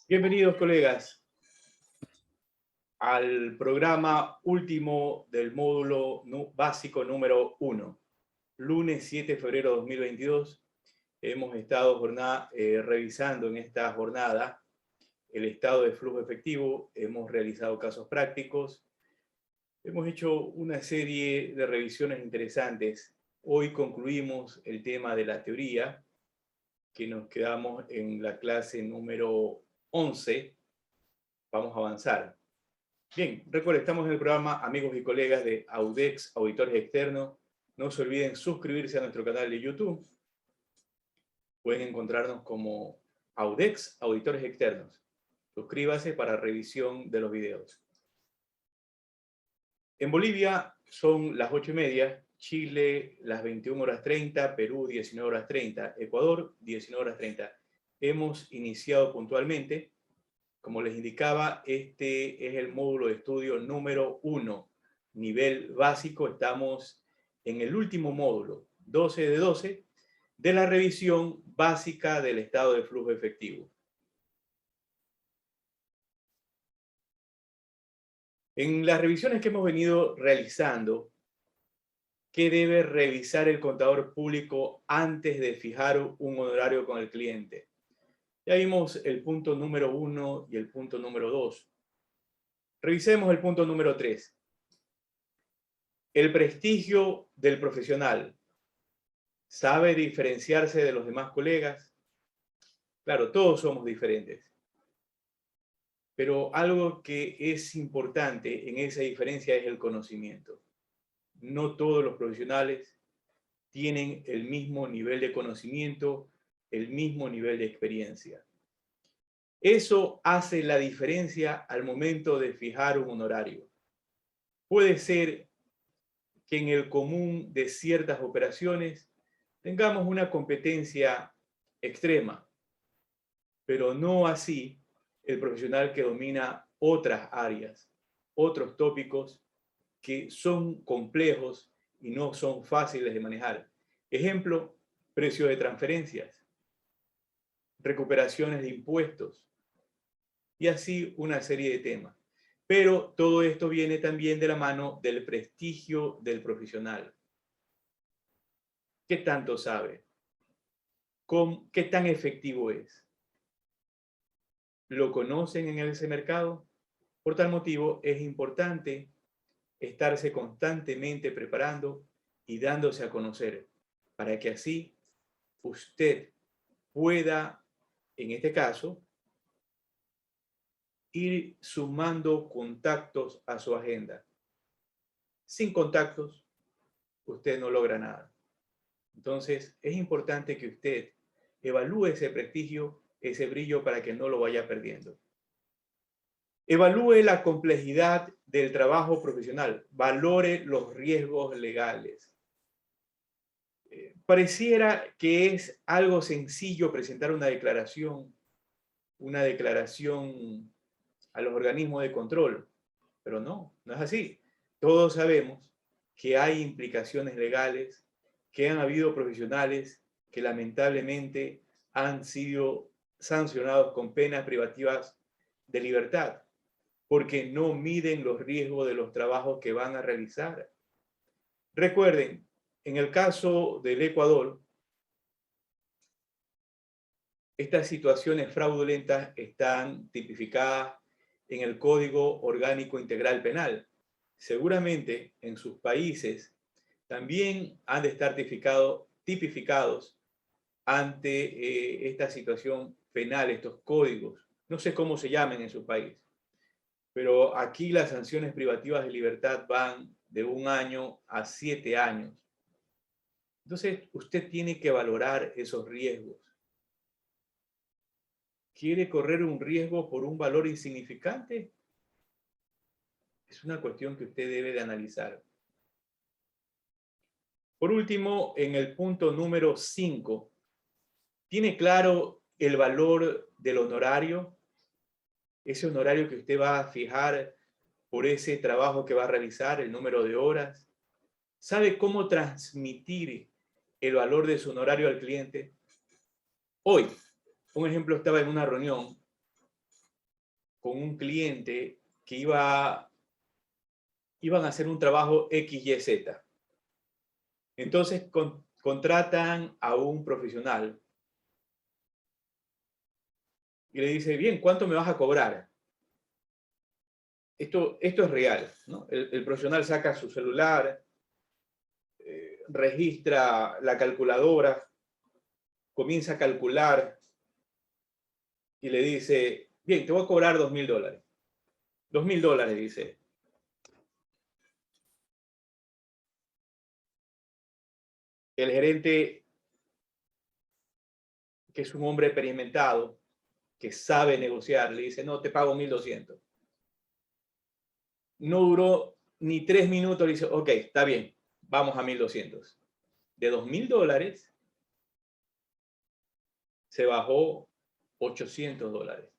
Bienvenidos, colegas, al programa último del módulo básico número 1. Lunes 7 de febrero de 2022. Hemos estado revisando en esta jornada el estado de flujo efectivo. Hemos realizado casos prácticos. Hemos hecho una serie de revisiones interesantes. Hoy concluimos el tema de la teoría, que nos quedamos en la clase número 11. Vamos a avanzar. Bien, recuerden, estamos en el programa Amigos y Colegas de Audex, Auditores Externos. No se olviden suscribirse a nuestro canal de YouTube. Pueden encontrarnos como Audex, Auditores Externos. Suscríbase para revisión de los videos. En Bolivia son las 8:30, Chile las 21:30, Perú 19:30, Ecuador 19:30. Hemos iniciado puntualmente. Como les indicaba, este es el módulo de estudio número 1, nivel básico. Estamos en el último módulo, 12 de 12, de la revisión básica del estado de flujo efectivo. En las revisiones que hemos venido realizando, ¿qué debe revisar el contador público antes de fijar un honorario con el cliente? Ya vimos el punto número 1 y el punto número 2. Revisemos el punto número 3. El prestigio del profesional. ¿Sabe diferenciarse de los demás colegas? Claro, todos somos diferentes. Pero algo que es importante en esa diferencia es el conocimiento. No todos los profesionales tienen el mismo nivel de conocimiento, el mismo nivel de experiencia. Eso hace la diferencia al momento de fijar un honorario. Puede ser que en el común de ciertas operaciones tengamos una competencia extrema, pero no así el profesional que domina otras áreas, otros tópicos que son complejos y no son fáciles de manejar. Ejemplo, precios de transferencias, recuperaciones de impuestos y así una serie de temas. Pero todo esto viene también de la mano del prestigio del profesional. ¿Qué tanto sabe? ¿Qué tan efectivo es? ¿Lo conocen en ese mercado? Por tal motivo, es importante estarse constantemente preparando y dándose a conocer para que así usted pueda, en este caso, ir sumando contactos a su agenda. Sin contactos, usted no logra nada. Entonces, es importante que usted evalúe ese prestigio, ese brillo, para que no lo vaya perdiendo. Evalúe la complejidad del trabajo profesional. Valore los riesgos legales. Pareciera que es algo sencillo presentar una declaración a los organismos de control, pero no es así. Todos sabemos que hay implicaciones legales, que han habido profesionales que lamentablemente han sido sancionados con penas privativas de libertad, porque no miden los riesgos de los trabajos que van a realizar. Recuerden, en el caso del Ecuador, estas situaciones fraudulentas están tipificadas en el Código Orgánico Integral Penal. Seguramente en sus países también han de estar tipificados ante esta situación penal, estos códigos. No sé cómo se llaman en su país, pero aquí las sanciones privativas de libertad van de 1 año a 7 años. Entonces, usted tiene que valorar esos riesgos. ¿Quiere correr un riesgo por un valor insignificante? Es una cuestión que usted debe de analizar. Por último, en el punto número 5, ¿tiene claro el valor del honorario? Ese honorario que usted va a fijar por ese trabajo que va a realizar, el número de horas. ¿Sabe cómo transmitir el valor de su honorario al cliente. Hoy, un ejemplo, estaba en una reunión con un cliente que iban a hacer un trabajo XYZ. Entonces contratan a un profesional y le dice, bien, ¿cuánto me vas a cobrar? Esto es real, ¿no? El profesional saca su celular, registra la calculadora, comienza a calcular y le dice, bien, te voy a cobrar $2.000. $2.000, dice. El gerente, que es un hombre experimentado, que sabe negociar, le dice, no, te pago 1.200. No duró ni 3 minutos, le dice, ok, está bien, vamos a 1.200. De $2.000 se bajó $800.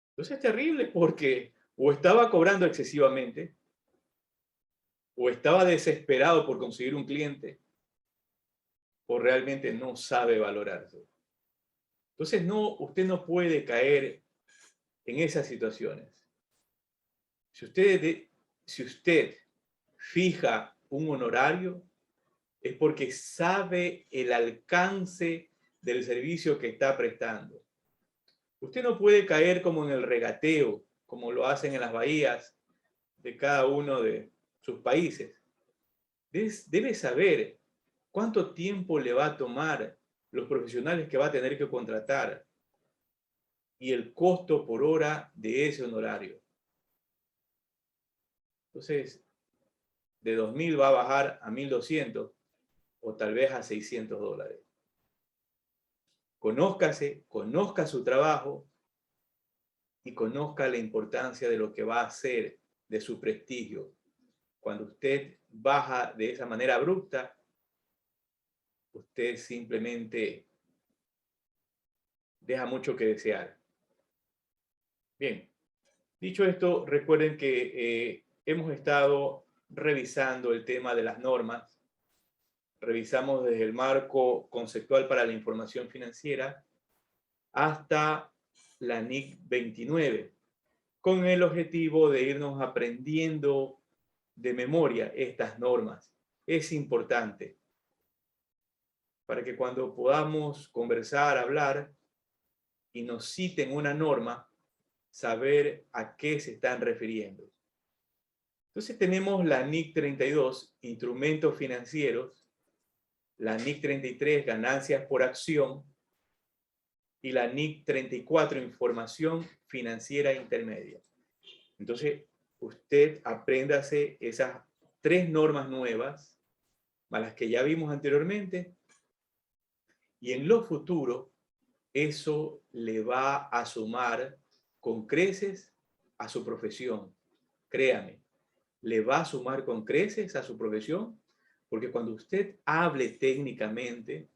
Entonces es terrible porque o estaba cobrando excesivamente, o estaba desesperado por conseguir un cliente, o realmente no sabe valorarse. Entonces usted no puede caer en esas situaciones. Si usted fija un honorario, es porque sabe el alcance del servicio que está prestando. Usted no puede caer como en el regateo, como lo hacen en las bahías de cada uno de sus países. Debe saber cuánto tiempo le va a tomar los profesionales que va a tener que contratar y el costo por hora de ese honorario. Entonces, de 2.000 va a bajar a 1.200 o tal vez a $600. Conózcase, conozca su trabajo y conozca la importancia de lo que va a hacer, de su prestigio. Cuando usted baja de esa manera abrupta, usted simplemente deja mucho que desear. Bien, dicho esto, recuerden que hemos estado revisando el tema de las normas. Revisamos desde el marco conceptual para la información financiera hasta la NIC 29, con el objetivo de irnos aprendiendo de memoria estas normas. Es importante para que cuando podamos conversar, hablar y nos citen una norma, saber a qué se están refiriendo. Entonces tenemos la NIC 32, instrumentos financieros, la NIC 33, ganancias por acción, y la NIC 34, información financiera intermedia. Entonces, usted apréndase esas 3 normas nuevas, más las que ya vimos anteriormente, y en lo futuro, eso le va a sumar con creces a su profesión. Créame, le va a sumar con creces a su profesión, porque cuando usted hable técnicamente,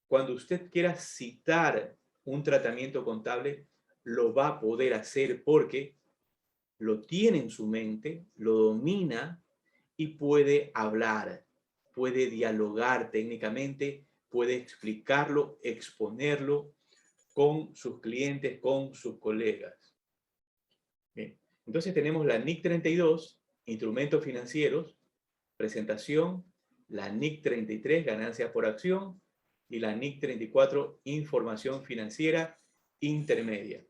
cuando usted quiera citar un tratamiento contable, lo va a poder hacer porque lo tiene en su mente, lo domina y puede hablar, puede dialogar técnicamente, puede explicarlo, exponerlo con sus clientes, con sus colegas. Bien, entonces tenemos la NIC 32, instrumentos financieros, presentación, la NIC 33, ganancias por acción, y la NIC 34, información financiera intermedia.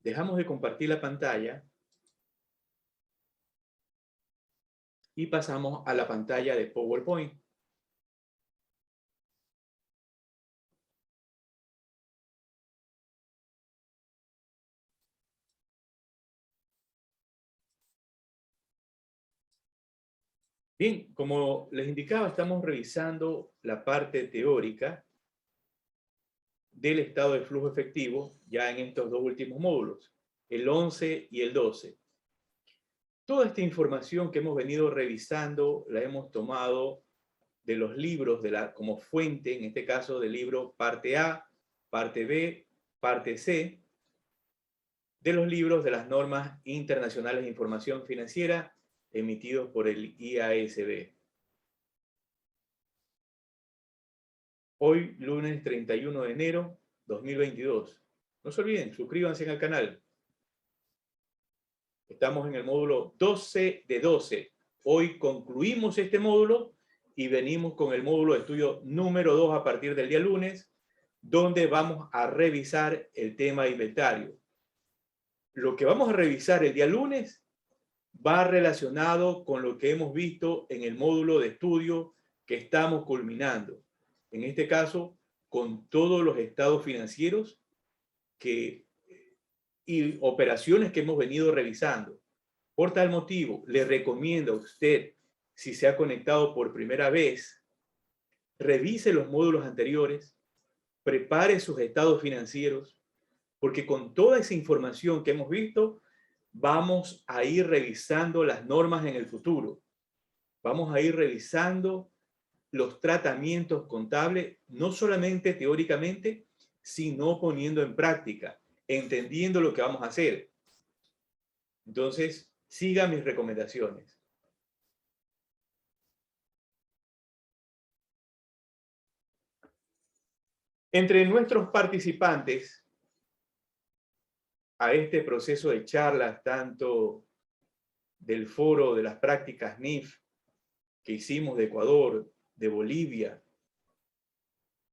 Dejamos de compartir la pantalla y pasamos a la pantalla de PowerPoint. Bien, como les indicaba, estamos revisando la parte teórica del estado de flujo efectivo ya en estos 2 últimos módulos, el 11 y el 12. Toda esta información que hemos venido revisando la hemos tomado de los libros como fuente, en este caso del libro parte A, parte B, parte C, de los libros de las normas internacionales de información financiera emitidos por el IASB. Hoy, lunes 31 de enero 2022. No se olviden, suscríbanse al canal. Estamos en el módulo 12 de 12. Hoy concluimos este módulo y venimos con el módulo de estudio número 2 a partir del día lunes, donde vamos a revisar el tema de inventario. Lo que vamos a revisar el día lunes va relacionado con lo que hemos visto en el módulo de estudio que estamos culminando. En este caso, con todos los estados financieros y operaciones que hemos venido revisando. Por tal motivo, le recomiendo a usted, si se ha conectado por primera vez, revise los módulos anteriores, prepare sus estados financieros, porque con toda esa información que hemos visto, vamos a ir revisando las normas en el futuro. Vamos a ir revisando los tratamientos contables, no solamente teóricamente, sino poniendo en práctica, entendiendo lo que vamos a hacer. Entonces, siga mis recomendaciones. Entre nuestros participantes a este proceso de charlas, tanto del foro de las prácticas NIF que hicimos de Ecuador, de Bolivia,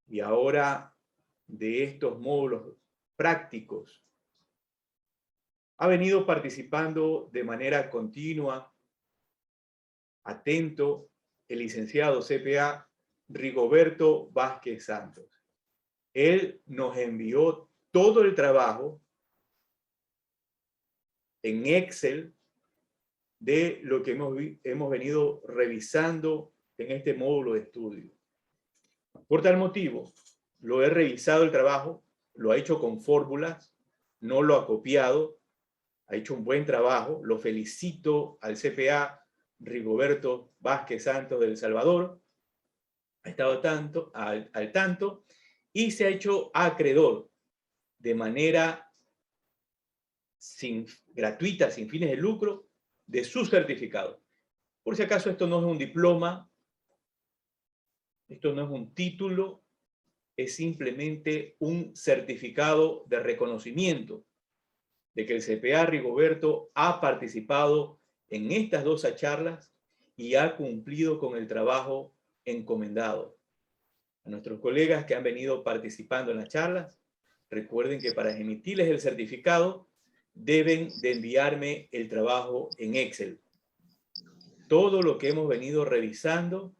y ahora de estos módulos prácticos, ha venido participando de manera continua, atento, el licenciado CPA Rigoberto Vázquez Santos. Él nos envió todo el trabajo en Excel de lo que hemos venido revisando en este módulo de estudio. Por tal motivo, lo he revisado el trabajo, lo ha hecho con fórmulas, no lo ha copiado, ha hecho un buen trabajo. Lo felicito al CPA Rigoberto Vázquez Santos de El Salvador. Ha estado al tanto y se ha hecho acreedor de manera gratuita, sin fines de lucro, de su certificado. Por si acaso, esto no es un diploma, esto no es un título, es simplemente un certificado de reconocimiento de que el CPA Rigoberto ha participado en estas 2 charlas y ha cumplido con el trabajo encomendado. A nuestros colegas que han venido participando en las charlas, recuerden que para emitirles el certificado deben de enviarme el trabajo en Excel. Todo lo que hemos venido revisando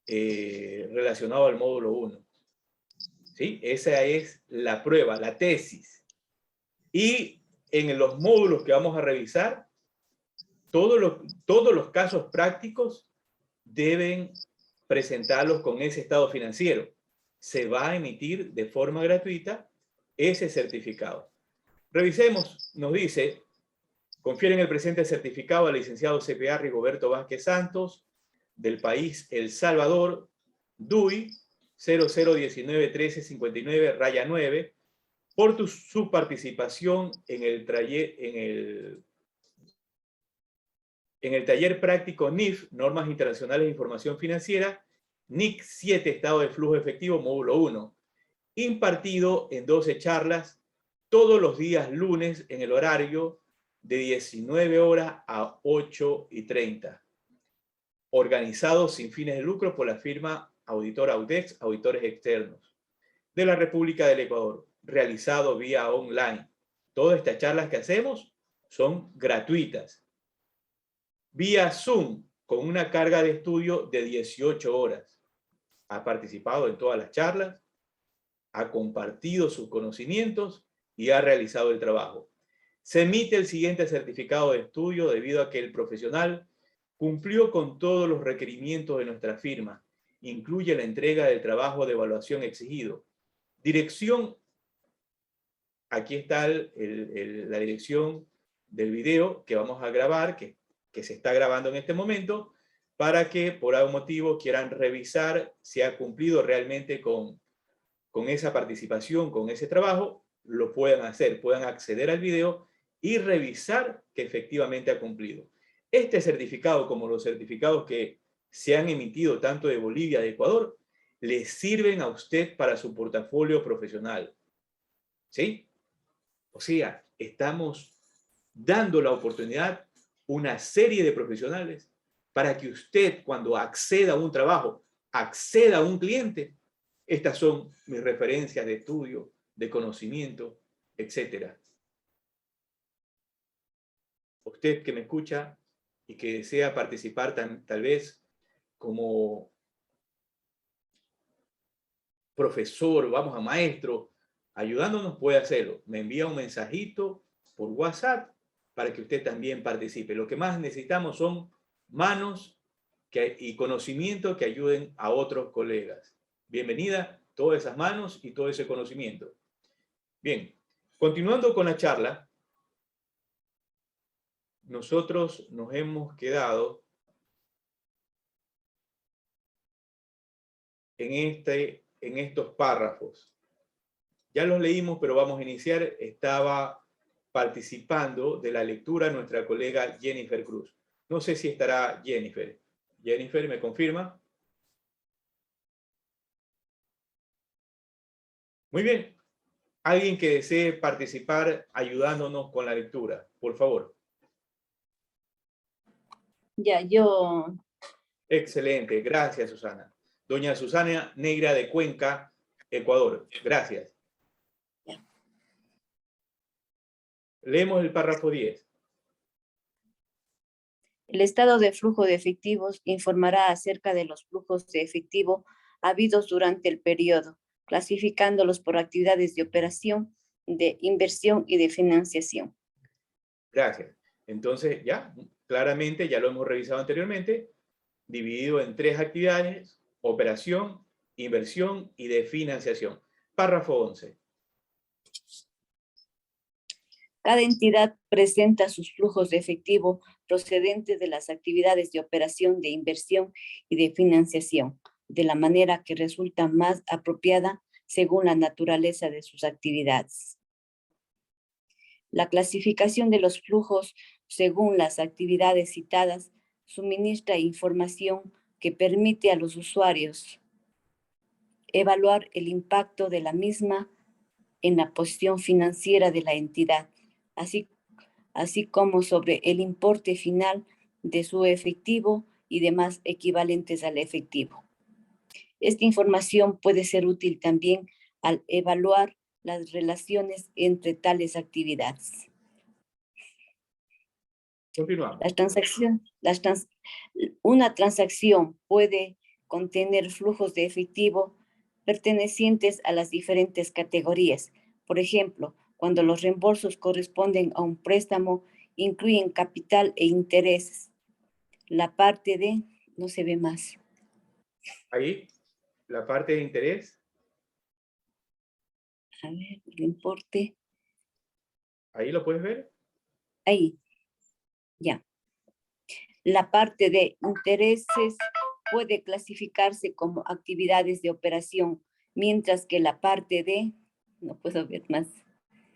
relacionado al módulo 1. ¿Sí? Esa es la prueba, la tesis. Y en los módulos que vamos a revisar, todos los casos prácticos deben presentarlos con ese estado financiero. Se va a emitir de forma gratuita ese certificado. Revisemos, nos dice, confiere en el presente certificado al licenciado CPA Rigoberto Vázquez Santos, del país El Salvador, DUI 00191359-9, por su participación en el taller práctico NIF, Normas Internacionales de Información Financiera, NIC 7, Estado de Flujo Efectivo, módulo 1, impartido en 12 charlas, todos los días lunes en el horario de 19 horas a 8:30. Organizado sin fines de lucro por la firma Auditora Audex, Auditores Externos, de la República del Ecuador, realizado vía online. Todas estas charlas que hacemos son gratuitas. Vía Zoom, con una carga de estudio de 18 horas. Ha participado en todas las charlas, ha compartido sus conocimientos y ha realizado el trabajo. Se emite el siguiente certificado de estudio debido a que el profesional cumplió con todos los requerimientos de nuestra firma. Incluye la entrega del trabajo de evaluación exigido. Dirección, aquí está la dirección del video que vamos a grabar, que se está grabando en este momento, para que por algún motivo quieran revisar si ha cumplido realmente con esa participación, con ese trabajo, lo puedan hacer, puedan acceder al video y revisar que efectivamente ha cumplido. Este certificado, como los certificados que se han emitido tanto de Bolivia como de Ecuador, le sirven a usted para su portafolio profesional. ¿Sí? O sea, estamos dando la oportunidad a una serie de profesionales para que usted, cuando acceda a un trabajo, acceda a un cliente. Estas son mis referencias de estudio, de conocimiento, etc. Usted que me escucha y que desea participar tal vez como profesor, vamos a maestro, ayudándonos, puede hacerlo. Me envía un mensajito por WhatsApp para que usted también participe. Lo que más necesitamos son manos y conocimiento que ayuden a otros colegas. Bienvenida todas esas manos y todo ese conocimiento. Bien, continuando con la charla, nosotros nos hemos quedado en estos párrafos. Ya los leímos, pero vamos a iniciar. Estaba participando de la lectura nuestra colega Jennifer Cruz. No sé si estará Jennifer. Jennifer, ¿me confirma? Muy bien. Alguien que desee participar ayudándonos con la lectura, por favor. Ya, yo. Excelente, gracias Susana. Doña Susana Negra de Cuenca, Ecuador. Gracias. Ya. Leemos el párrafo 10. El estado de flujo de efectivos informará acerca de los flujos de efectivo habidos durante el periodo, clasificándolos por actividades de operación, de inversión y de financiación. Gracias. Entonces, ya, claramente, ya lo hemos revisado anteriormente, dividido en 3 actividades: operación, inversión y de financiación. Párrafo 11. Cada entidad presenta sus flujos de efectivo procedentes de las actividades de operación, de inversión y de financiación, de la manera que resulta más apropiada según la naturaleza de sus actividades. La clasificación de los flujos según las actividades citadas suministra información que permite a los usuarios evaluar el impacto de la misma en la posición financiera de la entidad, así como sobre el importe final de su efectivo y demás equivalentes al efectivo. Esta información puede ser útil también al evaluar las relaciones entre tales actividades. Continuamos. Una transacción puede contener flujos de efectivo pertenecientes a las diferentes categorías. Por ejemplo, cuando los reembolsos corresponden a un préstamo, incluyen capital e intereses. La parte de, no se ve más. Ahí, la parte de interés. A ver, el importe. Ahí lo puedes ver. Ahí, ya. La parte de intereses puede clasificarse como actividades de operación, mientras que la parte de, no puedo ver más.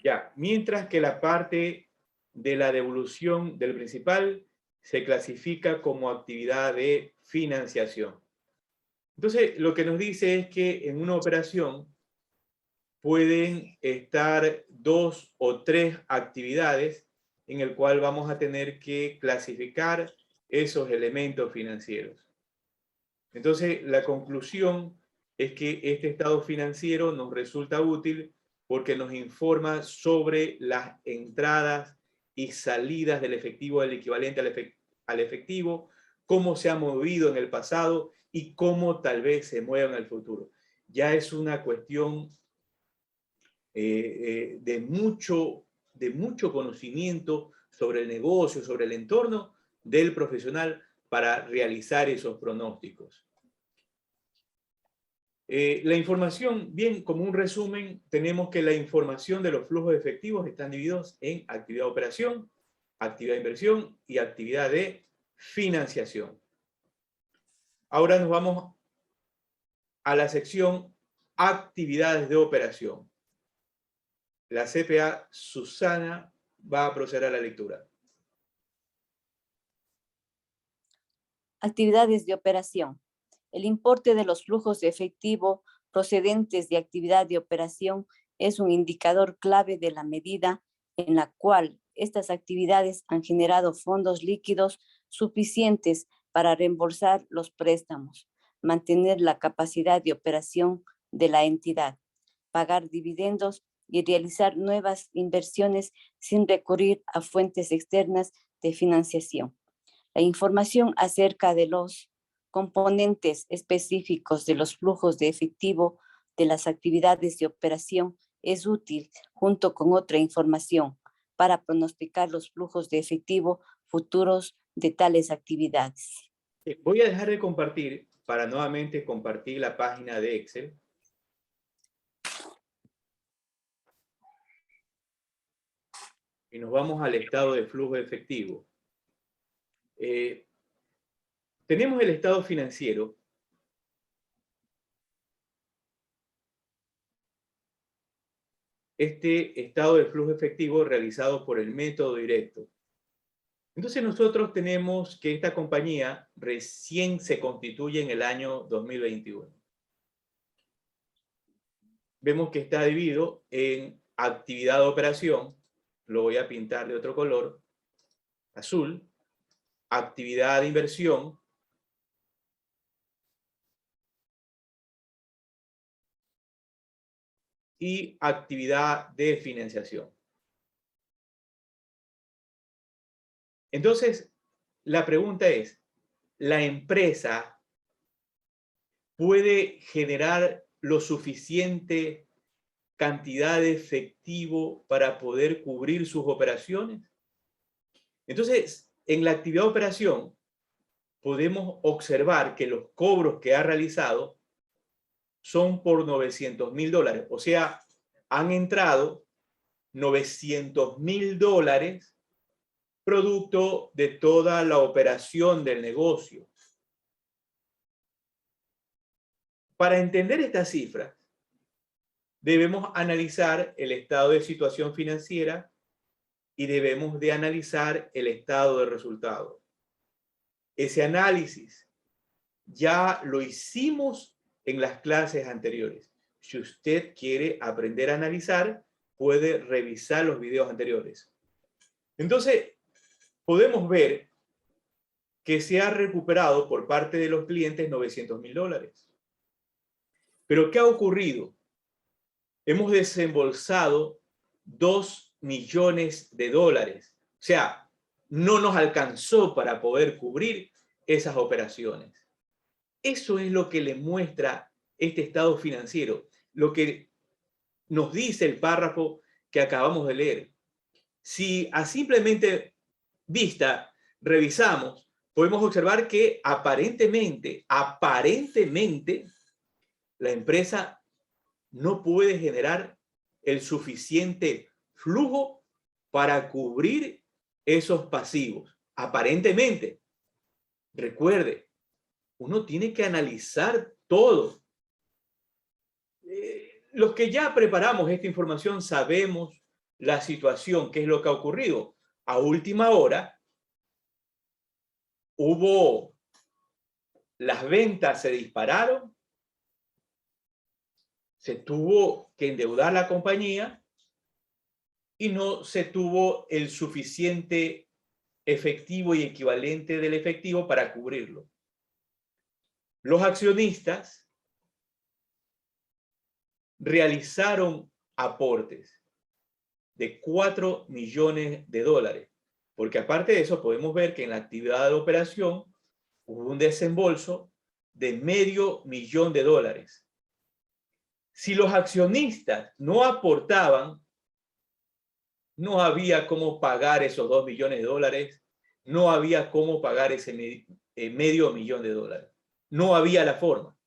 Ya, mientras que la parte de la devolución del principal se clasifica como actividad de financiación. Entonces, lo que nos dice es que en una operación pueden estar 2 o 3 actividades en el cual vamos a tener que clasificar esos elementos financieros. Entonces, la conclusión es que este estado financiero nos resulta útil porque nos informa sobre las entradas y salidas del efectivo, del equivalente al efectivo, cómo se ha movido en el pasado y cómo tal vez se mueva en el futuro. Ya es una cuestión de mucho conocimiento sobre el negocio, sobre el entorno del profesional para realizar esos pronósticos. La información, bien, como un resumen, tenemos que la información de los flujos efectivos están divididos en actividad de operación, actividad de inversión y actividad de financiación. Ahora nos vamos a la sección actividades de operación. La CPA Susana va a proceder a la lectura. Actividades de operación. El importe de los flujos de efectivo procedentes de actividad de operación es un indicador clave de la medida en la cual estas actividades han generado fondos líquidos suficientes para reembolsar los préstamos, mantener la capacidad de operación de la entidad, pagar dividendos y realizar nuevas inversiones sin recurrir a fuentes externas de financiación. La información acerca de los componentes específicos de los flujos de efectivo de las actividades de operación es útil junto con otra información para pronosticar los flujos de efectivo futuros de tales actividades. Voy a dejar de compartir para nuevamente compartir la página de Excel. Y nos vamos al estado de flujo de efectivo. Tenemos el estado financiero. Este estado de flujo efectivo realizado por el método directo. Entonces nosotros tenemos que esta compañía recién se constituye en el año 2021. Vemos que está dividido en actividad de operación, lo voy a pintar de otro color, azul, actividad de inversión, y actividad de financiación. Entonces, la pregunta es, ¿la empresa puede generar lo suficiente cantidad de efectivo para poder cubrir sus operaciones? Entonces, en la actividad de operación, podemos observar que los cobros que ha realizado son por $900,000. O sea, han entrado $900,000 producto de toda la operación del negocio. Para entender estas cifras, debemos analizar el estado de situación financiera y debemos de analizar el estado de resultado. Ese análisis ya lo hicimos en las clases anteriores. Si usted quiere aprender a analizar, puede revisar los videos anteriores. Entonces, podemos ver que se ha recuperado por parte de los clientes $900,000. Pero ¿qué ha ocurrido? Hemos desembolsado $2 millones. O sea, no nos alcanzó para poder cubrir esas operaciones. Eso es lo que le muestra este estado financiero, lo que nos dice el párrafo que acabamos de leer. Si a simplemente vista revisamos, podemos observar que aparentemente, la empresa no puede generar el suficiente flujo para cubrir esos pasivos. Aparentemente. Recuerde, uno tiene que analizar todo. Los que ya preparamos esta información sabemos la situación, qué es lo que ha ocurrido. A última hora, las ventas se dispararon, se tuvo que endeudar la compañía y no se tuvo el suficiente efectivo y equivalente del efectivo para cubrirlo. Los accionistas realizaron aportes de $4 millones, porque aparte de eso podemos ver que en la actividad de operación hubo un desembolso de $500,000. Si los accionistas no aportaban, no había cómo pagar esos $2 millones, no había cómo pagar ese $500,000. No había la forma.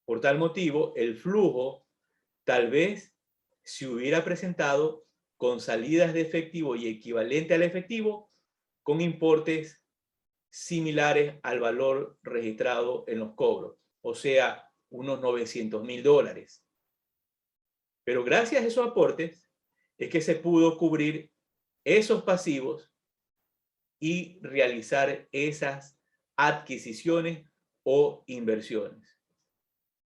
Por tal motivo, el flujo tal vez se hubiera presentado con salidas de efectivo y equivalente al efectivo con importes similares al valor registrado en los cobros, o sea, unos $900,000. Pero gracias a esos aportes, es que se pudo cubrir esos pasivos y realizar esas adquisiciones o inversiones.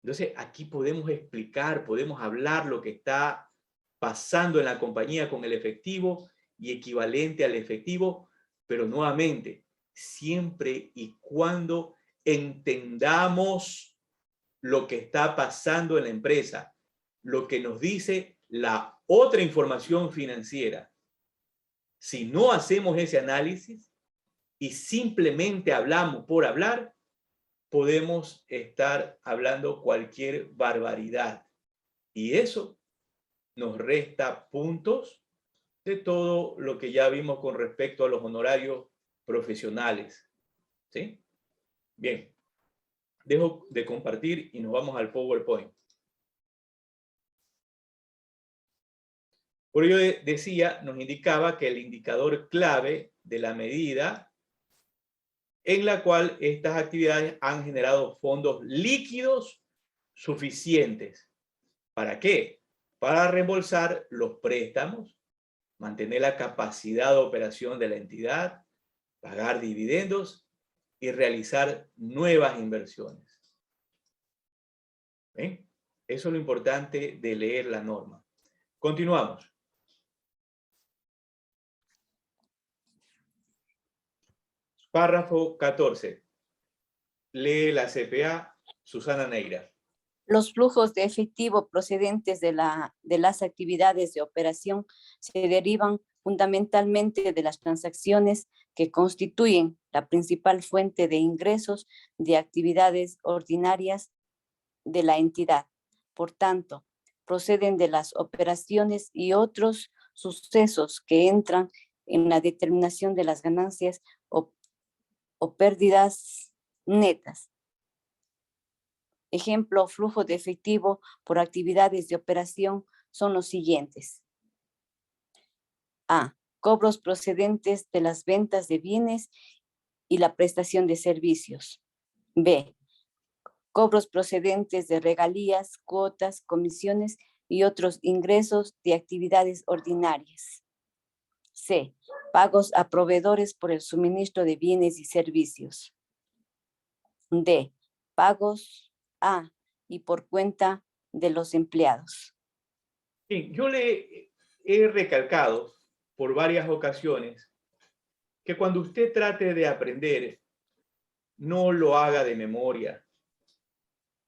Entonces, aquí podemos explicar, podemos hablar lo que está pasando en la compañía con el efectivo y equivalente al efectivo, pero nuevamente, siempre y cuando entendamos lo que está pasando en la empresa, lo que nos dice la otra información financiera. Si no hacemos ese análisis y simplemente hablamos por hablar, podemos estar hablando cualquier barbaridad. Y eso nos resta puntos de todo lo que ya vimos con respecto a los honorarios profesionales. ¿Sí? Bien. Dejo de compartir y nos vamos al PowerPoint. Por ello decía, nos indicaba que el indicador clave de la medida en la cual estas actividades han generado fondos líquidos suficientes. ¿Para qué? Para reembolsar los préstamos, mantener la capacidad de operación de la entidad, pagar dividendos y realizar nuevas inversiones. ¿Ven? Eso es lo importante de leer la norma. Continuamos. Párrafo 14. Lee la CPA, Susana Neira. Los flujos de efectivo procedentes de las actividades de operación se derivan fundamentalmente de las transacciones que constituyen la principal fuente de ingresos de actividades ordinarias de la entidad. Por tanto, proceden de las operaciones y otros sucesos que entran en la determinación de las ganancias o pérdidas netas. Ejemplo, flujo de efectivo por actividades de operación son los siguientes. A. Cobros procedentes de las ventas de bienes y la prestación de servicios. B. Cobros procedentes de regalías, cuotas, comisiones y otros ingresos de actividades ordinarias. C. Pagos a proveedores por el suministro de bienes y servicios. D. Pagos a y por cuenta de los empleados. Bien, yo le he recalcado por varias ocasiones que cuando usted trate de aprender, no lo haga de memoria.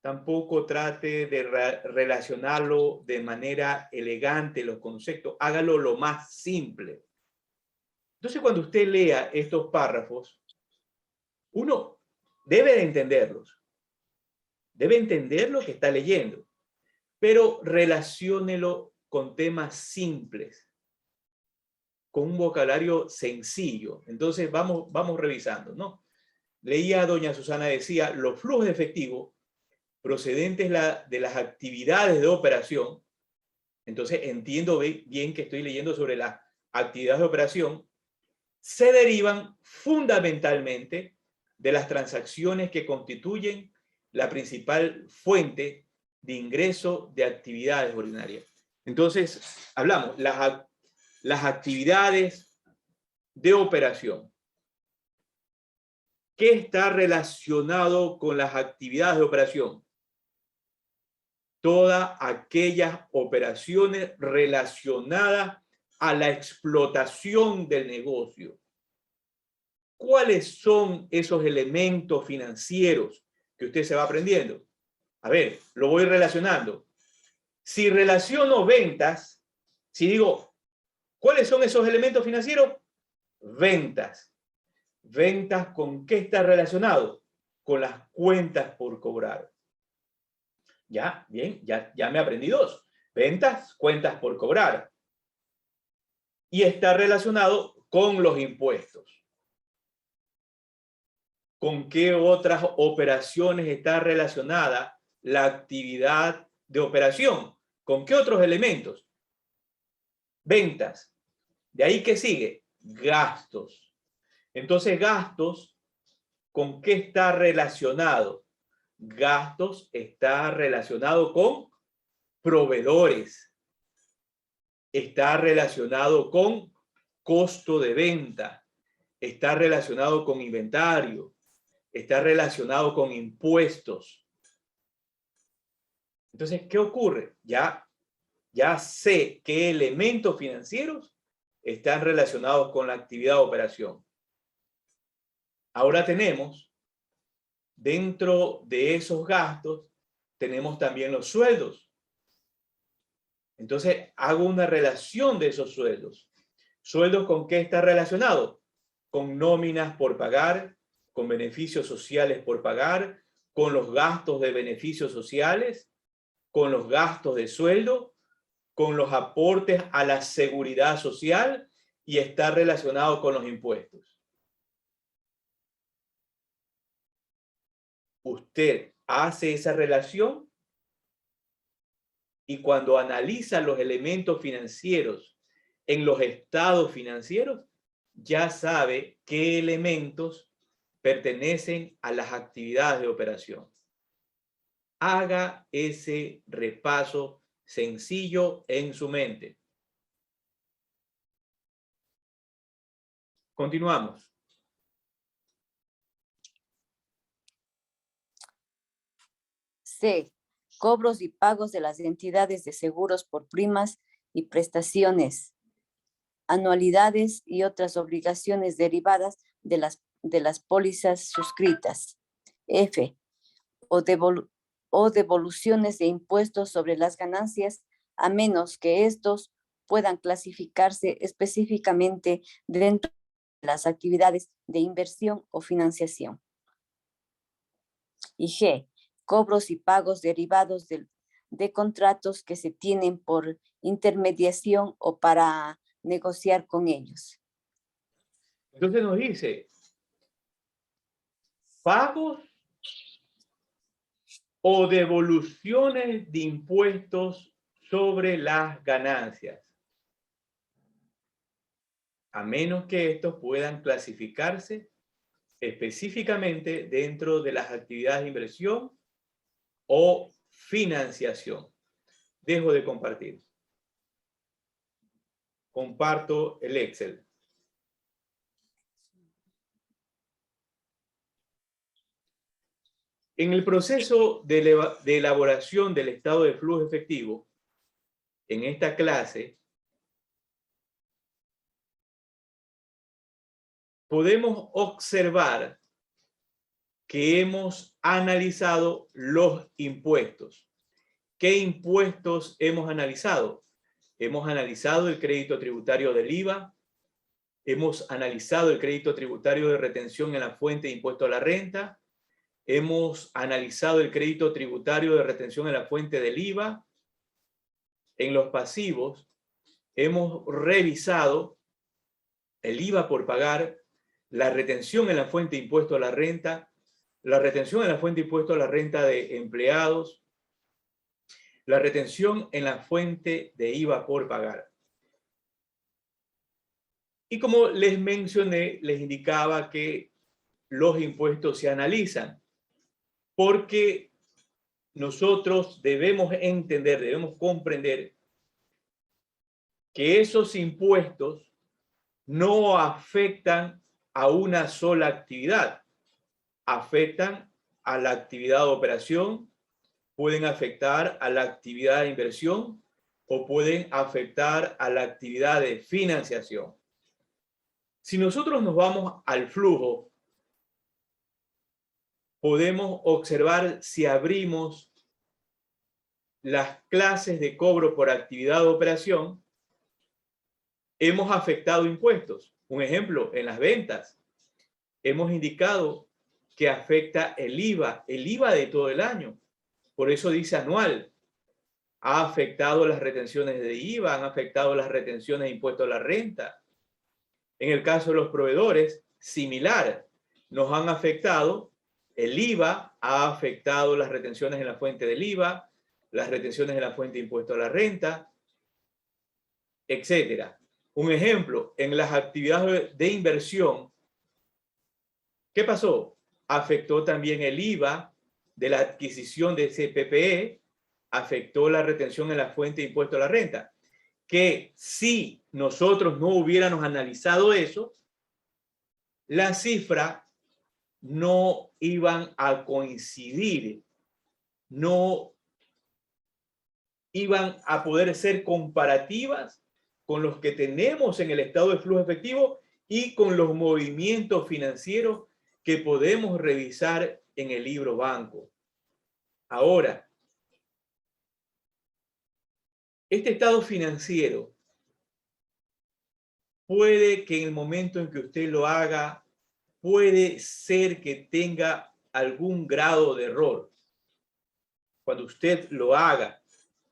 Tampoco trate de relacionarlo de manera elegante los conceptos. Hágalo lo más simple. Entonces, cuando usted lea estos párrafos, uno debe de entenderlos. Debe entender lo que está leyendo, pero relaciónelo con temas simples, con un vocabulario sencillo. Entonces, vamos revisando, ¿no? Leía a doña Susana, decía, los flujos de efectivo procedentes de las actividades de operación. Entonces, entiendo bien que estoy leyendo sobre las actividades de operación, se derivan fundamentalmente de las transacciones que constituyen la principal fuente de ingreso de actividades ordinarias. Entonces, hablamos, las actividades de operación. ¿Qué está relacionado con las actividades de operación? Todas aquellas operaciones relacionadas a la explotación del negocio. ¿Cuáles son esos elementos financieros que usted se va aprendiendo? A ver, lo voy relacionando. Si relaciono ventas, si digo, ¿cuáles son esos elementos financieros? Ventas. ¿Ventas con qué está relacionado? Con las cuentas por cobrar. Ya, bien, ya me aprendí dos. Ventas, cuentas por cobrar. Y está relacionado con los impuestos. ¿Con qué otras operaciones está relacionada la actividad de operación? ¿Con qué otros elementos? Ventas. ¿De ahí qué sigue? Gastos. Entonces, gastos, ¿con qué está relacionado? Gastos está relacionado con proveedores. está relacionado con costo de venta, está relacionado con inventario, está relacionado con impuestos. Entonces, ¿qué ocurre? Ya sé qué elementos financieros están relacionados con la actividad de operación. Ahora tenemos, dentro de esos gastos, tenemos también los sueldos. Entonces, hago una relación de esos sueldos. ¿Sueldos con qué está relacionado? Con nóminas por pagar, con beneficios sociales por pagar, con los gastos de beneficios sociales, con los gastos de sueldo, con los aportes a la seguridad social y está relacionado con los impuestos. Usted hace esa relación y cuando analiza los elementos financieros en los estados financieros, ya sabe qué elementos pertenecen a las actividades de operación. Haga ese repaso sencillo en su mente. Continuamos. C. Cobros y pagos de las entidades de seguros por primas y prestaciones, anualidades y otras obligaciones derivadas de las pólizas suscritas. F. O devoluciones de impuestos sobre las ganancias, a menos que estos puedan clasificarse específicamente dentro de las actividades de inversión o financiación. Y G. Cobros y pagos derivados de contratos que se tienen por intermediación o para negociar con ellos. Entonces nos dice, pagos o devoluciones de impuestos sobre las ganancias, a menos que estos puedan clasificarse específicamente dentro de las actividades de inversión o financiación. Dejo de compartir. Comparto el Excel. En el proceso de elaboración del estado de flujo efectivo, en esta clase, podemos observar que hemos analizado los impuestos. ¿Qué impuestos hemos analizado? Hemos analizado el crédito tributario del IVA, hemos analizado el crédito tributario de retención en la fuente de impuesto a la renta, hemos analizado el crédito tributario de retención en la fuente del IVA. En los pasivos, hemos revisado el IVA por pagar, la retención en la fuente de impuesto a la renta, la retención en la fuente de impuesto a la renta de empleados, la retención en la fuente de IVA por pagar. Y como les mencioné, les indicaba que los impuestos se analizan porque nosotros debemos entender, debemos comprender que esos impuestos no afectan a una sola actividad, afectan a la actividad de operación, pueden afectar a la actividad de inversión o pueden afectar a la actividad de financiación. Si nosotros nos vamos al flujo, podemos observar si abrimos las clases de cobro por actividad de operación, hemos afectado impuestos. Un ejemplo, en las ventas, hemos indicado que afecta el IVA de todo el año. Por eso dice anual. Ha afectado las retenciones de IVA, han afectado las retenciones de impuesto a la renta. En el caso de los proveedores, similar. Nos han afectado, el IVA ha afectado las retenciones en la fuente del IVA, las retenciones en la fuente de impuesto a la renta, etcétera. Un ejemplo, en las actividades de inversión, ¿qué pasó? Afectó también el IVA de la adquisición de ese PPE, afectó la retención en la fuente de impuesto a la renta. que si nosotros no hubiéramos analizado eso, la cifra no iban a coincidir, no iban a poder ser comparativas con los que tenemos en el estado de flujo efectivo y con los movimientos financieros que podemos revisar en el libro banco. Ahora, este estado financiero puede que en el momento en que usted lo haga, puede ser que tenga algún grado de error. Cuando usted lo haga,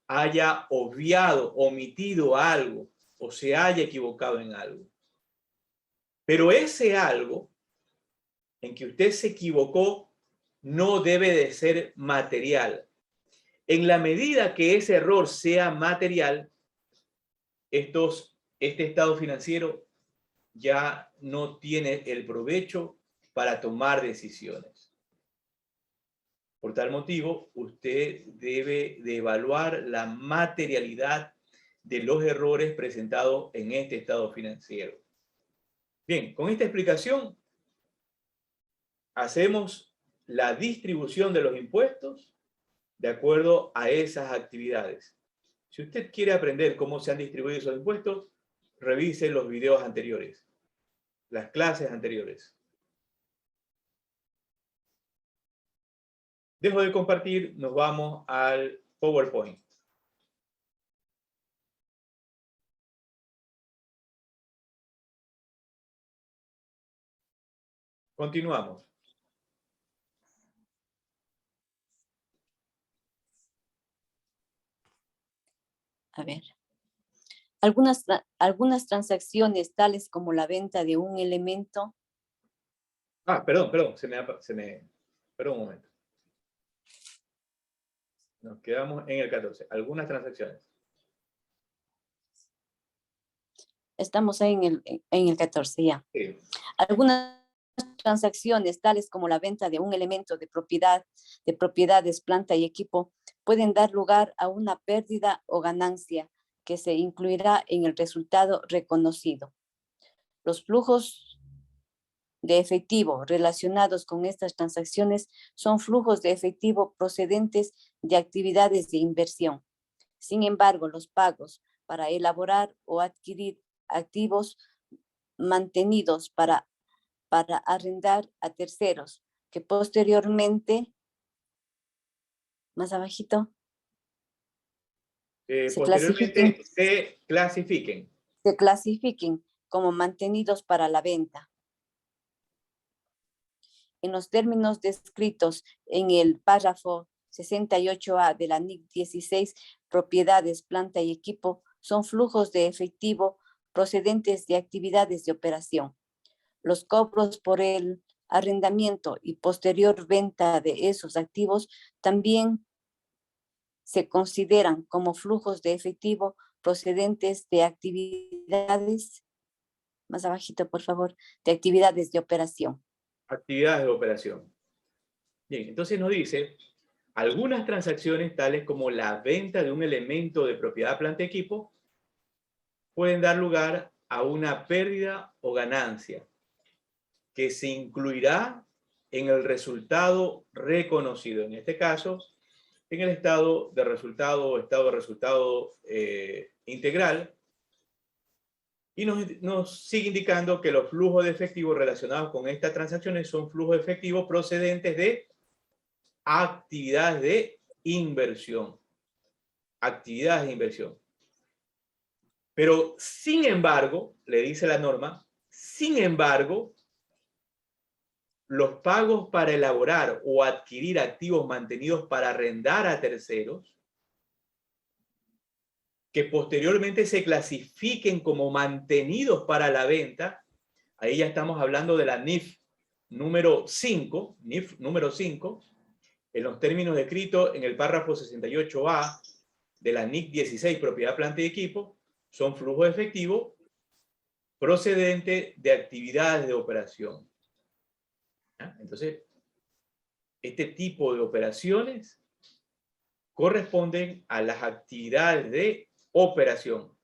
haya obviado, omitido algo o se haya equivocado en algo. Pero ese algo en que usted se equivocó no debe de ser material. En la medida que ese error sea material, este estado financiero ya no tiene el provecho para tomar decisiones. Por tal motivo, usted debe de evaluar la materialidad de los errores presentados en este estado financiero. Bien, con esta explicación hacemos la distribución de los impuestos de acuerdo a esas actividades. Si usted quiere aprender cómo se han distribuido esos impuestos, revise los videos anteriores, las clases anteriores. Dejo de compartir, nos vamos al PowerPoint. Continuamos. A ver. Algunas transacciones, tales como la venta de un elemento. Perdón, perdón un momento. Nos quedamos en el 14. Algunas transacciones. Estamos en el 14 ya. Sí. Algunas transacciones, tales como la venta de un elemento de propiedades, planta y equipo, pueden dar lugar a una pérdida o ganancia que se incluirá en el resultado reconocido. Los flujos de efectivo relacionados con estas transacciones son flujos de efectivo procedentes de actividades de inversión. Sin embargo, los pagos para elaborar o adquirir activos mantenidos para arrendar a terceros, que posteriormente, más abajito, Posteriormente se clasifiquen como mantenidos para la venta. En los términos descritos en el párrafo 68A de la NIC 16, propiedades, planta y equipo son flujos de efectivo procedentes de actividades de operación. Los cobros por el arrendamiento y posterior venta de esos activos también se consideran como flujos de efectivo procedentes de actividades, más abajito por favor, de actividades de operación. Actividades de operación. Bien, entonces nos dice, algunas transacciones tales como la venta de un elemento de propiedad, planta, equipo, pueden dar lugar a una pérdida o ganancia que se incluirá en el resultado reconocido. En este caso, en el estado de resultado integral, y nos sigue indicando que los flujos de efectivo relacionados con estas transacciones son flujos de efectivo procedentes de actividades de inversión. Actividades de inversión. Pero, sin embargo, le dice la norma, sin embargo, los pagos para elaborar o adquirir activos mantenidos para arrendar a terceros, que posteriormente se clasifiquen como mantenidos para la venta, ahí ya estamos hablando de la NIF número 5, en los términos descritos en el párrafo 68A de la NIC 16, propiedad, planta y equipo, son flujos de efectivo procedente de actividades de operación. Entonces, este tipo de operaciones corresponden a las actividades de operación.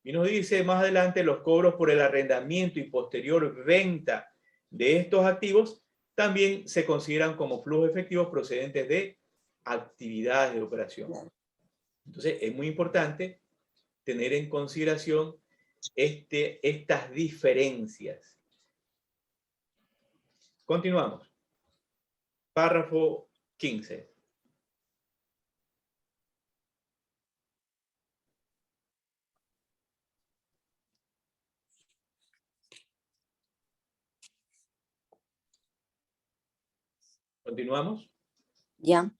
Y nos dice más adelante, los cobros por el arrendamiento y posterior venta de estos activos también se consideran como flujos efectivos procedentes de actividades de operación. Entonces, es muy importante tener en consideración estas diferencias. Continuamos. Párrafo 15. Continuamos. Ya.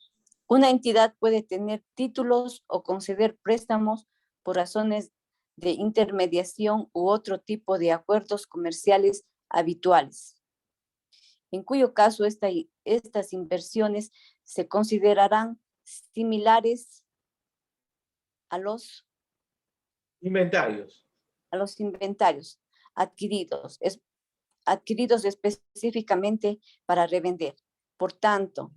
Una entidad puede tener títulos o conceder préstamos por razones de intermediación u otro tipo de acuerdos comerciales habituales, en cuyo caso estas inversiones se considerarán similares a los Inventarios. inventarios adquiridos específicamente para revender. Por tanto,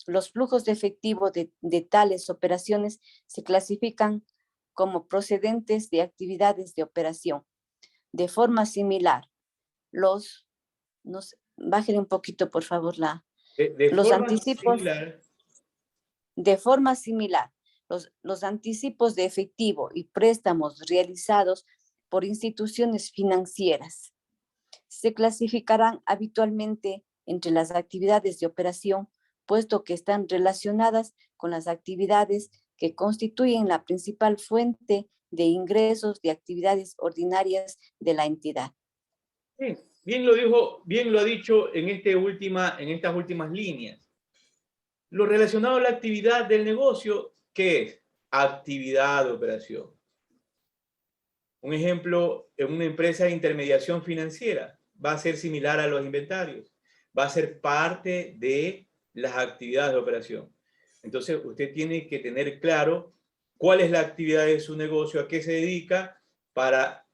los flujos de efectivo de tales operaciones se clasifican como procedentes de actividades de operación. De forma similar, bájale un poquito, por favor, los anticipos. Similar. De forma similar, los anticipos de efectivo y préstamos realizados por instituciones financieras se clasificarán habitualmente entre las actividades de operación, puesto que están relacionadas con las actividades que constituyen la principal fuente de ingresos de actividades ordinarias de la entidad. Bien lo ha dicho en estas últimas líneas. Lo relacionado a la actividad del negocio, ¿qué es? Actividad de operación. Un ejemplo, en una empresa de intermediación financiera va a ser similar a los inventarios. Va a ser parte de las actividades de operación. Entonces, usted tiene que tener claro cuál es la actividad de su negocio, a qué se dedica, para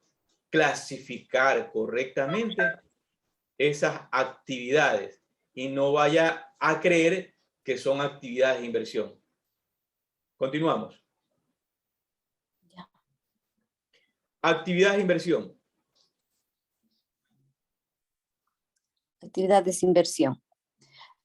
clasificar correctamente esas actividades y no vaya a creer que son actividades de inversión. Continuamos. Ya. Actividades de inversión. Actividades de inversión.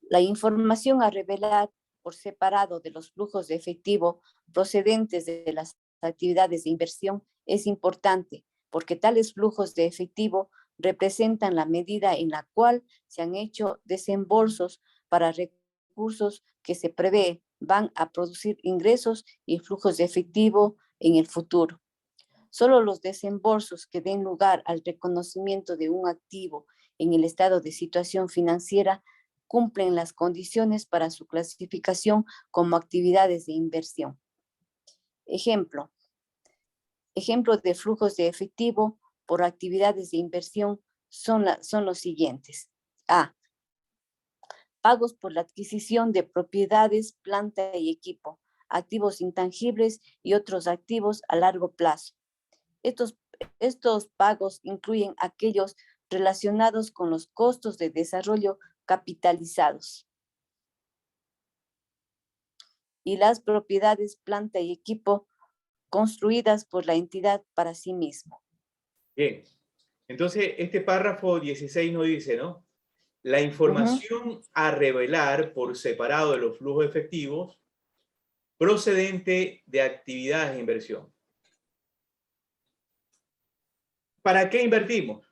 La información a revelar por separado de los flujos de efectivo procedentes de las actividades de inversión es importante, porque tales flujos de efectivo representan la medida en la cual se han hecho desembolsos para recursos que se prevé van a producir ingresos y flujos de efectivo en el futuro. Solo los desembolsos que den lugar al reconocimiento de un activo en el estado de situación financiera cumplen las condiciones para su clasificación como actividades de inversión. Ejemplo de flujos de efectivo por actividades de inversión son los siguientes. A. Pagos por la adquisición de propiedades, planta y equipo, activos intangibles y otros activos a largo plazo. Estos pagos incluyen aquellos relacionados con los costos de desarrollo capitalizados y las propiedades, planta y equipo construidas por la entidad para sí mismo. Bien, entonces este párrafo 16 nos dice, ¿no? La información a revelar por separado de los flujos efectivos procedente de actividades de inversión. ¿Para qué invertimos?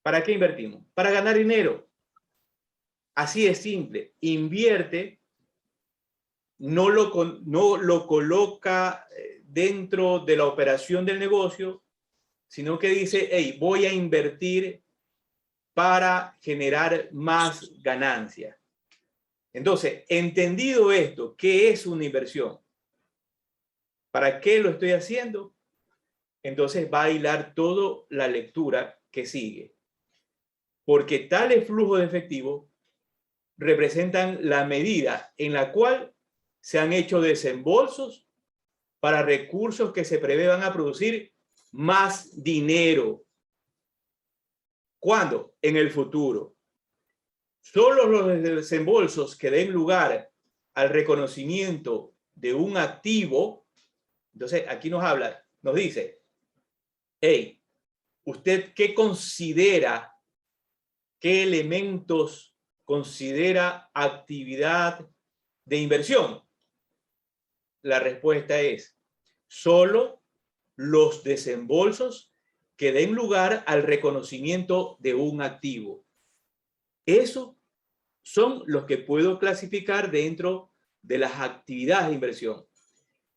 ¿Para qué invertimos? Para ganar dinero. Así es simple. Invierte, no lo coloca dentro de la operación del negocio, sino que dice, hey, voy a invertir para generar más ganancias. Entonces, entendido esto, ¿qué es una inversión? ¿Para qué lo estoy haciendo? Entonces va a hilar toda la lectura que sigue. Porque tales flujos de efectivo representan la medida en la cual se han hecho desembolsos para recursos que se prevé van a producir más dinero. ¿Cuándo? En el futuro. Solo los desembolsos que den lugar al reconocimiento de un activo, entonces aquí nos habla nos dice, hey, ¿usted qué considera, qué elementos considera actividad de inversión? La respuesta es, solo los desembolsos que den lugar al reconocimiento de un activo. Esos son los que puedo clasificar dentro de las actividades de inversión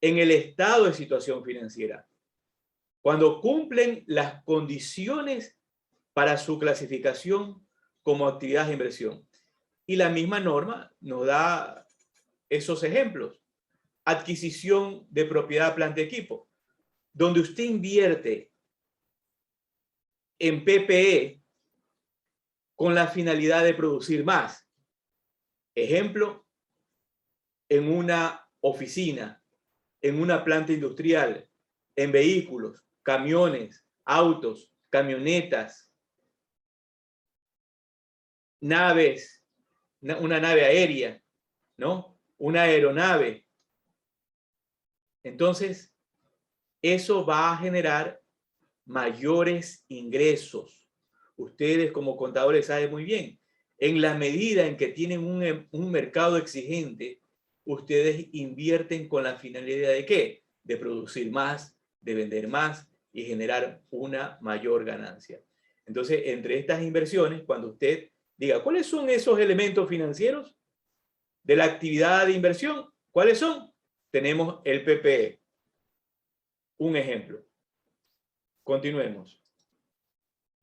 en el estado de situación financiera, cuando cumplen las condiciones para su clasificación como actividad de inversión. Y la misma norma nos da esos ejemplos. Adquisición de propiedad, planta y equipo, donde usted invierte en PPE con la finalidad de producir más. Ejemplo, en una oficina, en una planta industrial, en vehículos, camiones, autos, camionetas, naves, una nave aérea, ¿no? Una aeronave. Entonces, eso va a generar mayores ingresos. Ustedes como contadores saben muy bien, en la medida en que tienen un mercado exigente, ustedes invierten con la finalidad de ¿qué? De producir más, de vender más y generar una mayor ganancia. Entonces, entre estas inversiones, cuando usted diga, ¿cuáles son esos elementos financieros de la actividad de inversión? ¿Cuáles son? Tenemos el PPE. Un ejemplo. Continuemos.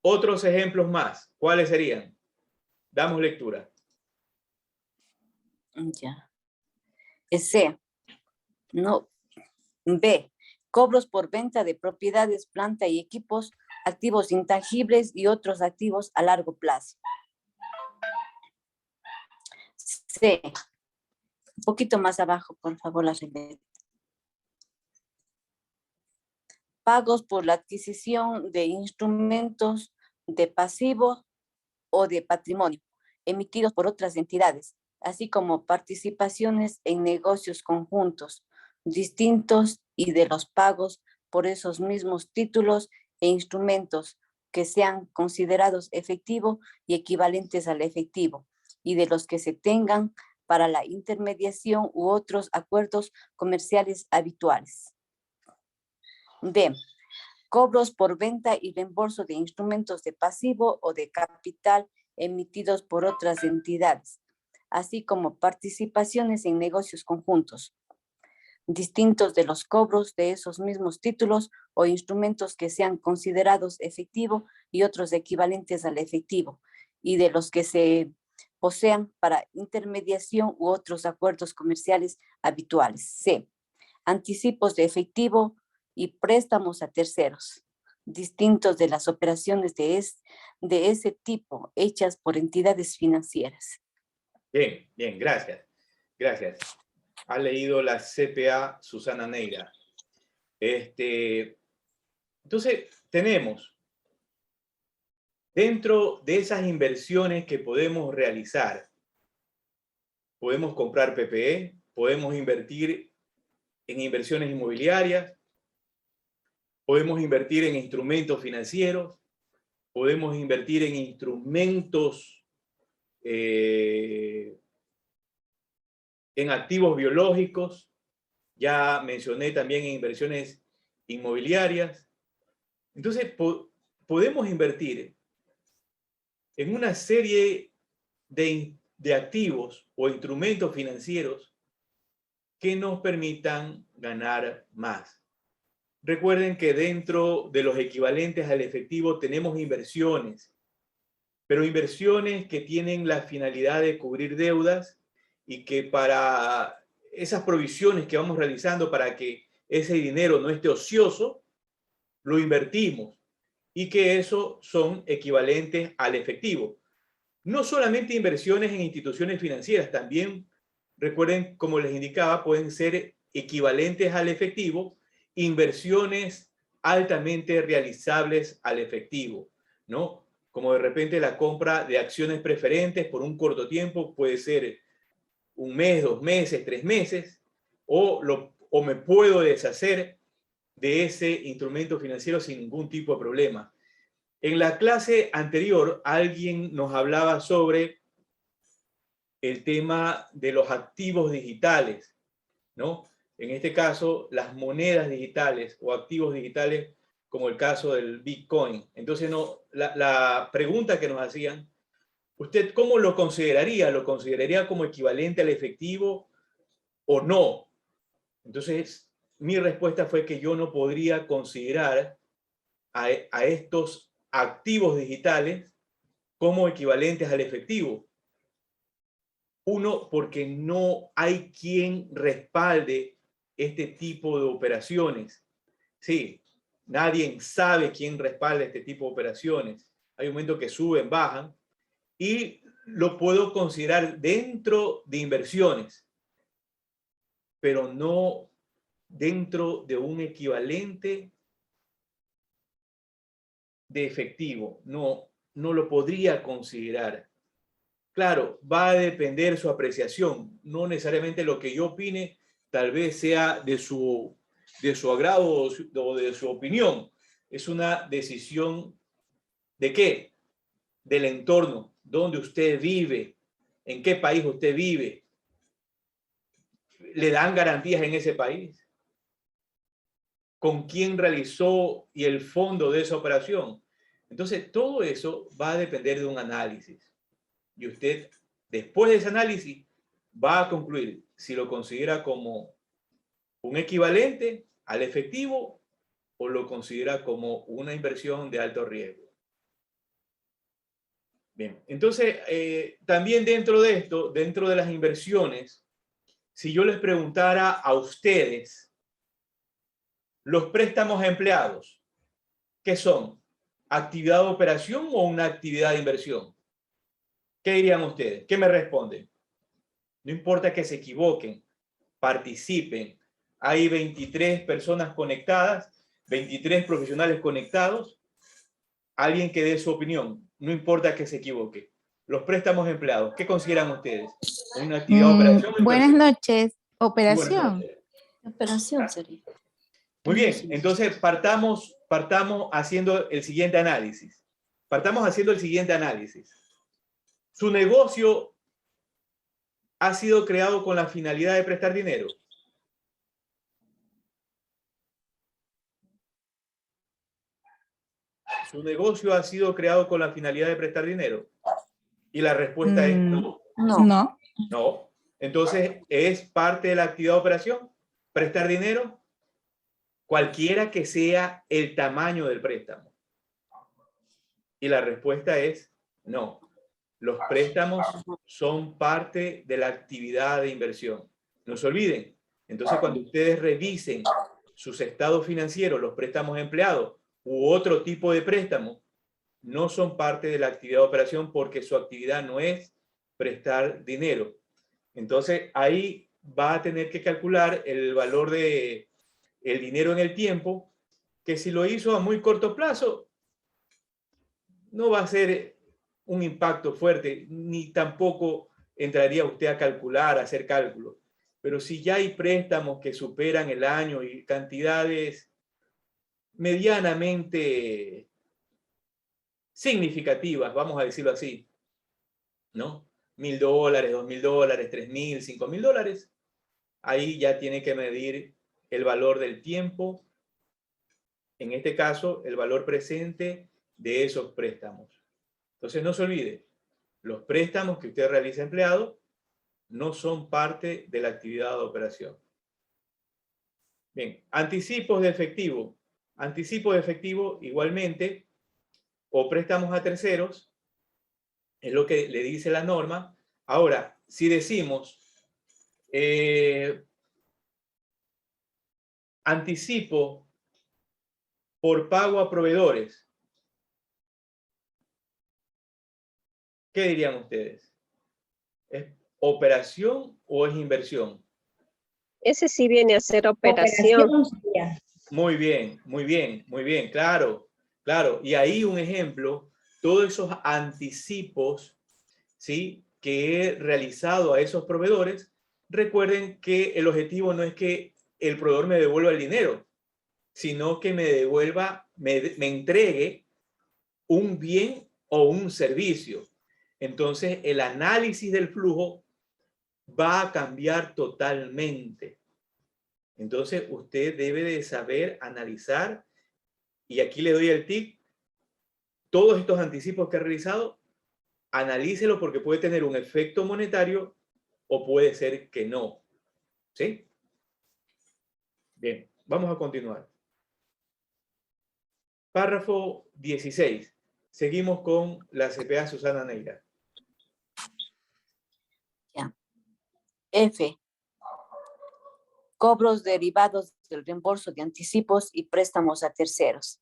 Otros ejemplos más. ¿Cuáles serían? Damos lectura. Ya. C. No. B. Cobros por venta de propiedades, planta y equipos, activos intangibles y otros activos a largo plazo. C. Un poquito más abajo, por favor, la revés. Pagos por la adquisición de instrumentos de pasivo o de patrimonio emitidos por otras entidades, así como participaciones en negocios conjuntos distintos y de los pagos por esos mismos títulos e instrumentos que sean considerados efectivo y equivalentes al efectivo, y de los que se tengan para la intermediación u otros acuerdos comerciales habituales. D. Cobros por venta y reembolso de instrumentos de pasivo o de capital emitidos por otras entidades, así como participaciones en negocios conjuntos, distintos de los cobros de esos mismos títulos o instrumentos que sean considerados efectivo y otros equivalentes al efectivo, y de los que se posean para intermediación u otros acuerdos comerciales habituales. C. Anticipos de efectivo y préstamos a terceros, distintos de las operaciones de ese tipo hechas por entidades financieras. Bien, bien, gracias. Gracias. Ha leído la CPA Susana Neira. Entonces, tenemos dentro de esas inversiones que podemos realizar, podemos comprar PPE, podemos invertir en inversiones inmobiliarias, podemos invertir en instrumentos financieros, podemos invertir en instrumentos, en activos biológicos, ya mencioné también en inversiones inmobiliarias. Entonces, podemos invertir en una serie de activos o instrumentos financieros que nos permitan ganar más. Recuerden que dentro de los equivalentes al efectivo tenemos inversiones, pero inversiones que tienen la finalidad de cubrir deudas y que para esas provisiones que vamos realizando para que ese dinero no esté ocioso, lo invertimos y que eso son equivalentes al efectivo. No solamente inversiones en instituciones financieras, también recuerden, como les indicaba, pueden ser equivalentes al efectivo, inversiones altamente realizables al efectivo, ¿no? Como de repente la compra de acciones preferentes por un corto tiempo, puede ser un mes, 2 meses, 3 meses, o me puedo deshacer de ese instrumento financiero sin ningún tipo de problema. En la clase anterior, alguien nos hablaba sobre el tema de los activos digitales, ¿no? En este caso, las monedas digitales o activos digitales, como el caso del Bitcoin. Entonces, no, la pregunta que nos hacían, ¿usted cómo lo consideraría? ¿Lo consideraría como equivalente al efectivo o no? Entonces, mi respuesta fue que yo no podría considerar a estos activos digitales como equivalentes al efectivo. Uno, porque no hay quien respalde este tipo de operaciones. Sí, nadie sabe quién respalda este tipo de operaciones. Hay un momento que suben, bajan, y lo puedo considerar dentro de inversiones, pero no dentro de un equivalente de efectivo. No, no lo podría considerar. Claro, va a depender su apreciación. No necesariamente lo que yo opine tal vez sea de su agrado o de su opinión. Es una decisión ¿de qué? Del entorno, dónde usted vive, en qué país usted vive. ¿Le dan garantías en ese país? ¿Con quién realizó y el fondo de esa operación? Entonces, todo eso va a depender de un análisis. Y usted, después de ese análisis, va a concluir si lo considera como un equivalente al efectivo o lo considera como una inversión de alto riesgo. Bien, entonces, también dentro de esto, dentro de las inversiones, si yo les preguntara a ustedes, los préstamos a empleados, ¿qué son? ¿Actividad de operación o una actividad de inversión? ¿Qué dirían ustedes? ¿Qué me responden? No importa que se equivoquen, participen. Hay 23 personas conectadas, 23 profesionales conectados. Alguien que dé su opinión, no importa que se equivoque. Los préstamos empleados, ¿qué consideran ustedes? ¿Una actividad de operación? Buenas noches. Muy buenas Operación. noches. Operación sería. Muy bien, entonces partamos haciendo el siguiente análisis. Partamos haciendo el siguiente análisis. Su negocio ha sido creado con la finalidad de prestar dinero. Su negocio ha sido creado con la finalidad de prestar dinero. Y la respuesta es no. No. No. Entonces, ¿es parte de la actividad de operación prestar dinero? Cualquiera que sea el tamaño del préstamo. Y la respuesta es no. Los préstamos son parte de la actividad de inversión. No se olviden. Entonces, cuando ustedes revisen sus estados financieros, los préstamos empleados u otro tipo de préstamo, no son parte de la actividad de operación porque su actividad no es prestar dinero. Entonces, ahí va a tener que calcular el valor de el dinero en el tiempo, que si lo hizo a muy corto plazo, no va a ser un impacto fuerte, ni tampoco entraría usted a calcular, a hacer cálculos. Pero si ya hay préstamos que superan el año y cantidades medianamente significativas, vamos a decirlo así, ¿no? $1,000, $2,000, $3,000, $5,000, ahí ya tiene que medir el valor del tiempo, en este caso, el valor presente de esos préstamos. Entonces, no se olvide, los préstamos que usted realiza empleado no son parte de la actividad de operación. Bien, anticipos de efectivo. Anticipo de efectivo, igualmente, o préstamos a terceros, es lo que le dice la norma. Ahora, si decimos anticipo por pago a proveedores, ¿qué dirían ustedes? ¿Es operación o es inversión? Ese sí viene a ser operación. Muy bien, muy bien, muy bien, claro, claro. Y ahí un ejemplo, todos esos anticipos, ¿sí?, que he realizado a esos proveedores, recuerden que el objetivo no es que el proveedor me devuelva el dinero. sino que me devuelva, me entregue un bien o un servicio. Entonces, el análisis del flujo va a cambiar totalmente. Entonces, usted debe de saber analizar, y aquí le doy el tip, todos estos anticipos que he realizado, analícelo porque puede tener un efecto monetario o puede ser que no. ¿Sí? Bien, vamos a continuar. Párrafo 16. Seguimos con la CPA Susana Neira. Ya. F. Cobros derivados del reembolso de anticipos y préstamos a terceros.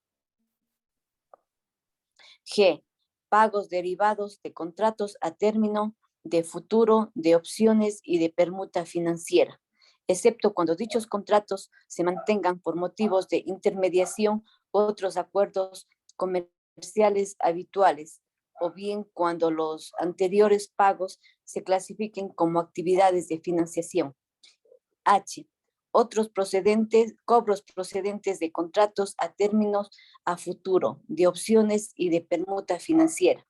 G. Pagos derivados de contratos a término, de futuro, de opciones y de permuta financiera, excepto cuando dichos contratos se mantengan por motivos de intermediación u otros acuerdos comerciales habituales, o bien cuando los anteriores pagos se clasifiquen como actividades de financiación. H. Otros cobros procedentes de contratos a términos a futuro, de opciones y de permuta financiera,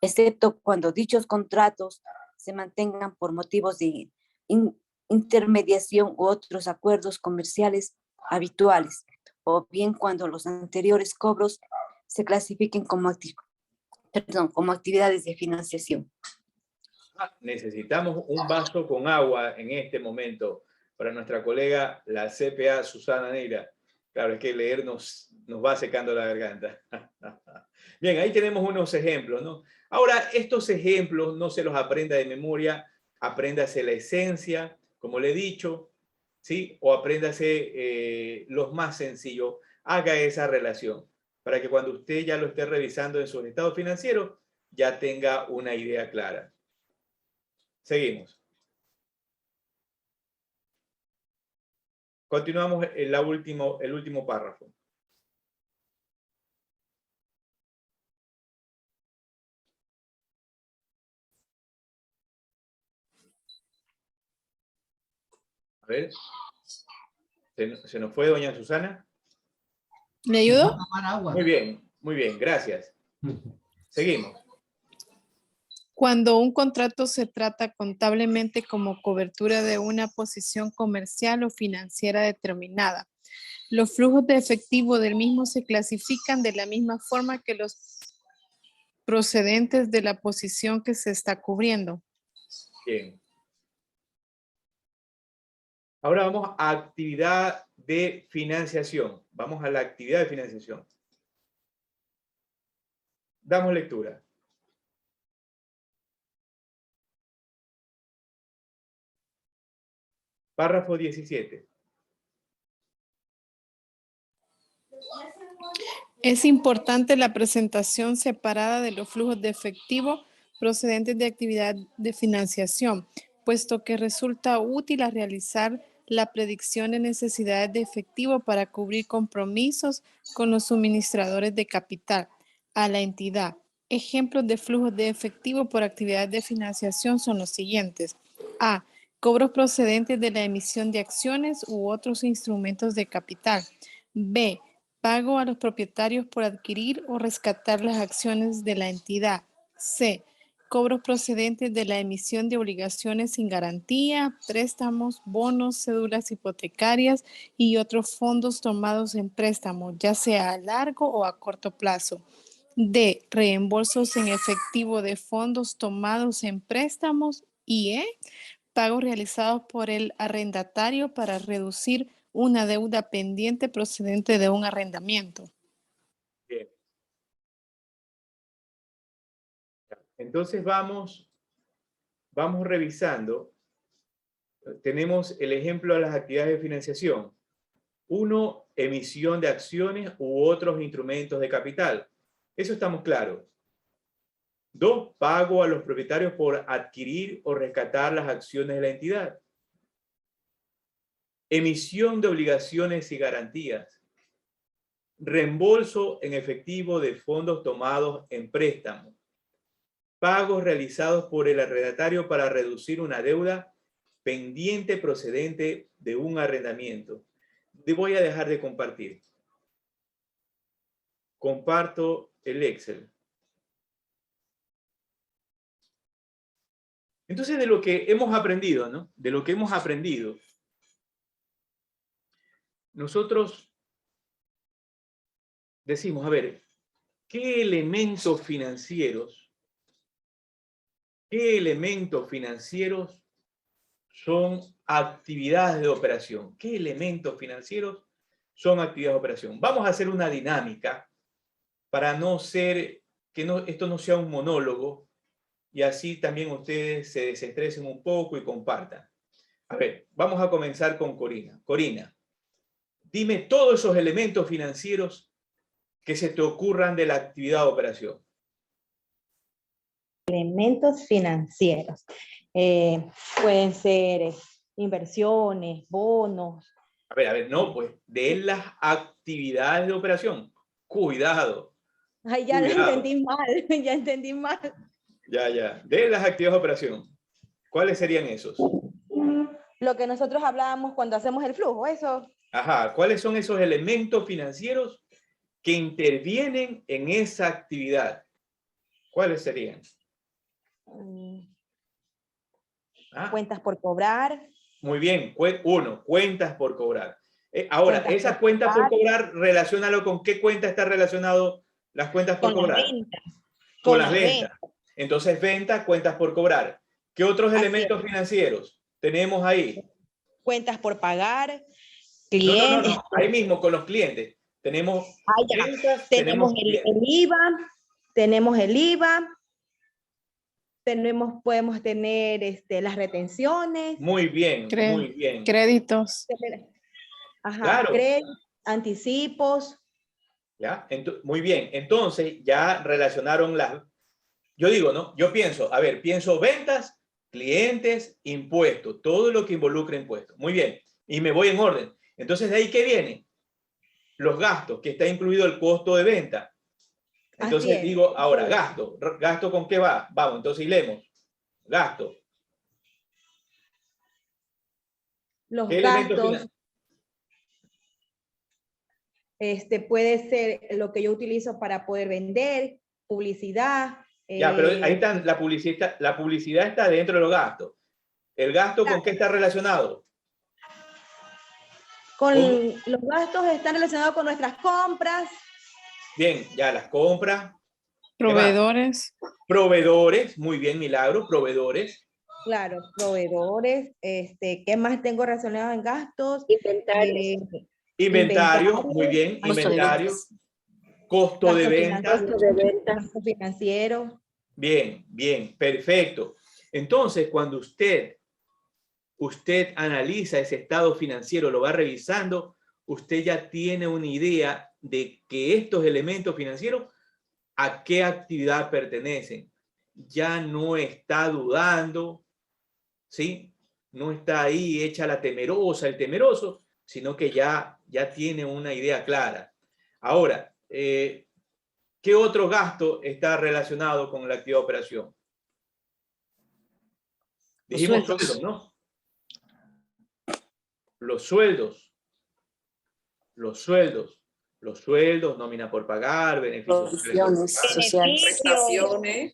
excepto cuando dichos contratos se mantengan por motivos de intermediación u otros acuerdos comerciales habituales, o bien cuando los anteriores cobros se clasifiquen como actividades de financiación. Necesitamos un vaso con agua en este momento para nuestra colega, la CPA Susana Neira. Claro, es que leer nos va secando la garganta. Bien, ahí tenemos unos ejemplos, ¿no? Ahora, estos ejemplos no se los aprenda de memoria, apréndase la esencia, como le he dicho, ¿sí? O apréndase los más sencillos. Haga esa relación para que cuando usted ya lo esté revisando en sus estados financieros, ya tenga una idea clara. Seguimos. Continuamos el último párrafo. A ver. ¿Se nos fue doña Susana? ¿Me ayudo? Muy bien, gracias. Seguimos. Cuando un contrato se trata contablemente como cobertura de una posición comercial o financiera determinada, los flujos de efectivo del mismo se clasifican de la misma forma que los procedentes de la posición que se está cubriendo. Bien. Ahora vamos a actividad de financiación. Vamos a la actividad de financiación. Damos lectura. Párrafo 17. Es importante la presentación separada de los flujos de efectivo procedentes de actividad de financiación, puesto que resulta útil a realizar la predicción de necesidades de efectivo para cubrir compromisos con los suministradores de capital a la entidad. Ejemplos de flujos de efectivo por actividades de financiación son los siguientes. A. Cobros procedentes de la emisión de acciones u otros instrumentos de capital. B. Pago a los propietarios por adquirir o rescatar las acciones de la entidad. C. Cobros procedentes de la emisión de obligaciones sin garantía, préstamos, bonos, cédulas hipotecarias y otros fondos tomados en préstamo, ya sea a largo o a corto plazo. D. Reembolsos en efectivo de fondos tomados en préstamos. Y E. Pagos realizados por el arrendatario para reducir una deuda pendiente procedente de un arrendamiento. Bien. Entonces vamos revisando. Tenemos el ejemplo de las actividades de financiación. 1, emisión de acciones u otros instrumentos de capital. Eso estamos claros. 2, pago a los propietarios por adquirir o rescatar las acciones de la entidad. Emisión de obligaciones y garantías. Reembolso en efectivo de fondos tomados en préstamo. Pagos realizados por el arrendatario para reducir una deuda pendiente procedente de un arrendamiento. voy a dejar de compartir. Comparto el Excel. Entonces, de lo que hemos aprendido, ¿no? De lo que hemos aprendido, nosotros decimos, a ver, ¿qué elementos financieros son actividades de operación? ¿Qué elementos financieros son actividades de operación? Vamos a hacer una dinámica para no ser, esto no sea un monólogo, y así también ustedes se desestresen un poco y compartan. A ver, vamos a comenzar con Corina. Corina, dime todos esos elementos financieros que se te ocurran de la actividad de operación. Elementos financieros. Pueden ser inversiones, bonos. A ver, no, pues, de las actividades de operación. Cuidado. Ay, ya Cuidado. lo entendí mal, ya entendí mal. Ya. De las actividades de operación. ¿Cuáles serían esos? Lo que nosotros hablábamos cuando hacemos el flujo, eso. Ajá, ¿cuáles son esos elementos financieros que intervienen en esa actividad? ¿Cuáles serían? Cuentas por cobrar. Muy bien. Uno, cuentas por cobrar. Ahora, esas cuentas por cobrar, relaciónalo con qué cuenta está relacionado las cuentas por cobrar. Con las ventas. Entonces, ventas, cuentas por cobrar. ¿Qué otros elementos financieros tenemos ahí? Cuentas por pagar, clientes. No. Ahí mismo, con los clientes. Tenemos ventas, tenemos el IVA, podemos tener las retenciones. Muy bien, muy bien. Créditos. Ajá, claro. Créditos, anticipos. ¿Ya? Muy bien. Entonces, ya relacionaron las... Yo digo, ¿no? Yo pienso, a ver, pienso ventas, clientes, impuestos, todo lo que involucra impuestos. Muy bien. Y me voy en orden. Entonces, ¿de ahí qué viene? Los gastos, que está incluido el costo de venta. Entonces digo, ahora, gasto. ¿Gasto con qué va? Vamos, entonces hilemos. Gasto. Los gastos. Puede ser lo que yo utilizo para poder vender, publicidad. Ya, pero ahí está, la publicidad está dentro de los gastos. ¿El gasto con qué está relacionado? Los gastos están relacionados con nuestras compras. Bien, ya las compras. Proveedores. Proveedores, muy bien, Milagro, proveedores. Claro, proveedores. ¿Qué más tengo relacionado en gastos? Inventario, muy bien, inventario. Costo de venta. Gasto financiero. Bien, perfecto. Entonces, cuando usted analiza ese estado financiero, lo va revisando, usted ya tiene una idea de que estos elementos financieros a qué actividad pertenecen. Ya no está dudando, ¿sí? No está ahí hecha la temerosa, el temeroso, sino que ya tiene una idea clara. Ahora, ¿qué otro gasto está relacionado con la actividad de operación? Dijimos sueldos, ¿no? Los sueldos, nómina por pagar, beneficios sociales. Prestaciones.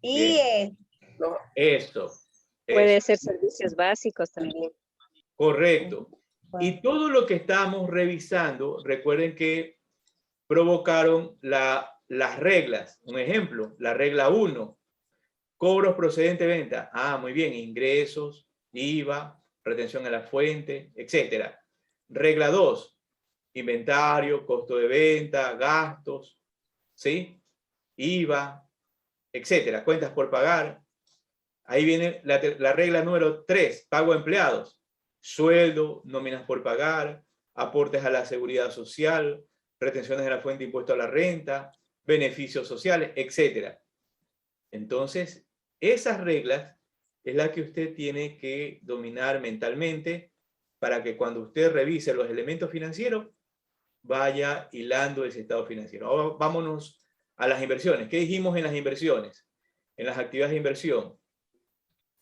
Y esto. Puede ser servicios básicos también. Correcto. Y todo lo que estamos revisando, recuerden que provocaron las reglas. Un ejemplo, la regla 1, cobros procedentes de venta. Ah, muy bien, ingresos, IVA, retención a la fuente, etc. Regla 2, inventario, costo de venta, gastos, ¿sí? IVA, etc. Cuentas por pagar. Ahí viene la regla número 3, pago a empleados. Sueldo, nóminas por pagar, aportes a la seguridad social, retenciones de la fuente de impuesto a la renta, beneficios sociales, etc. Entonces, esas reglas es la que usted tiene que dominar mentalmente para que cuando usted revise los elementos financieros, vaya hilando ese estado financiero. Ahora vámonos a las inversiones. ¿Qué dijimos en las inversiones? En las actividades de inversión.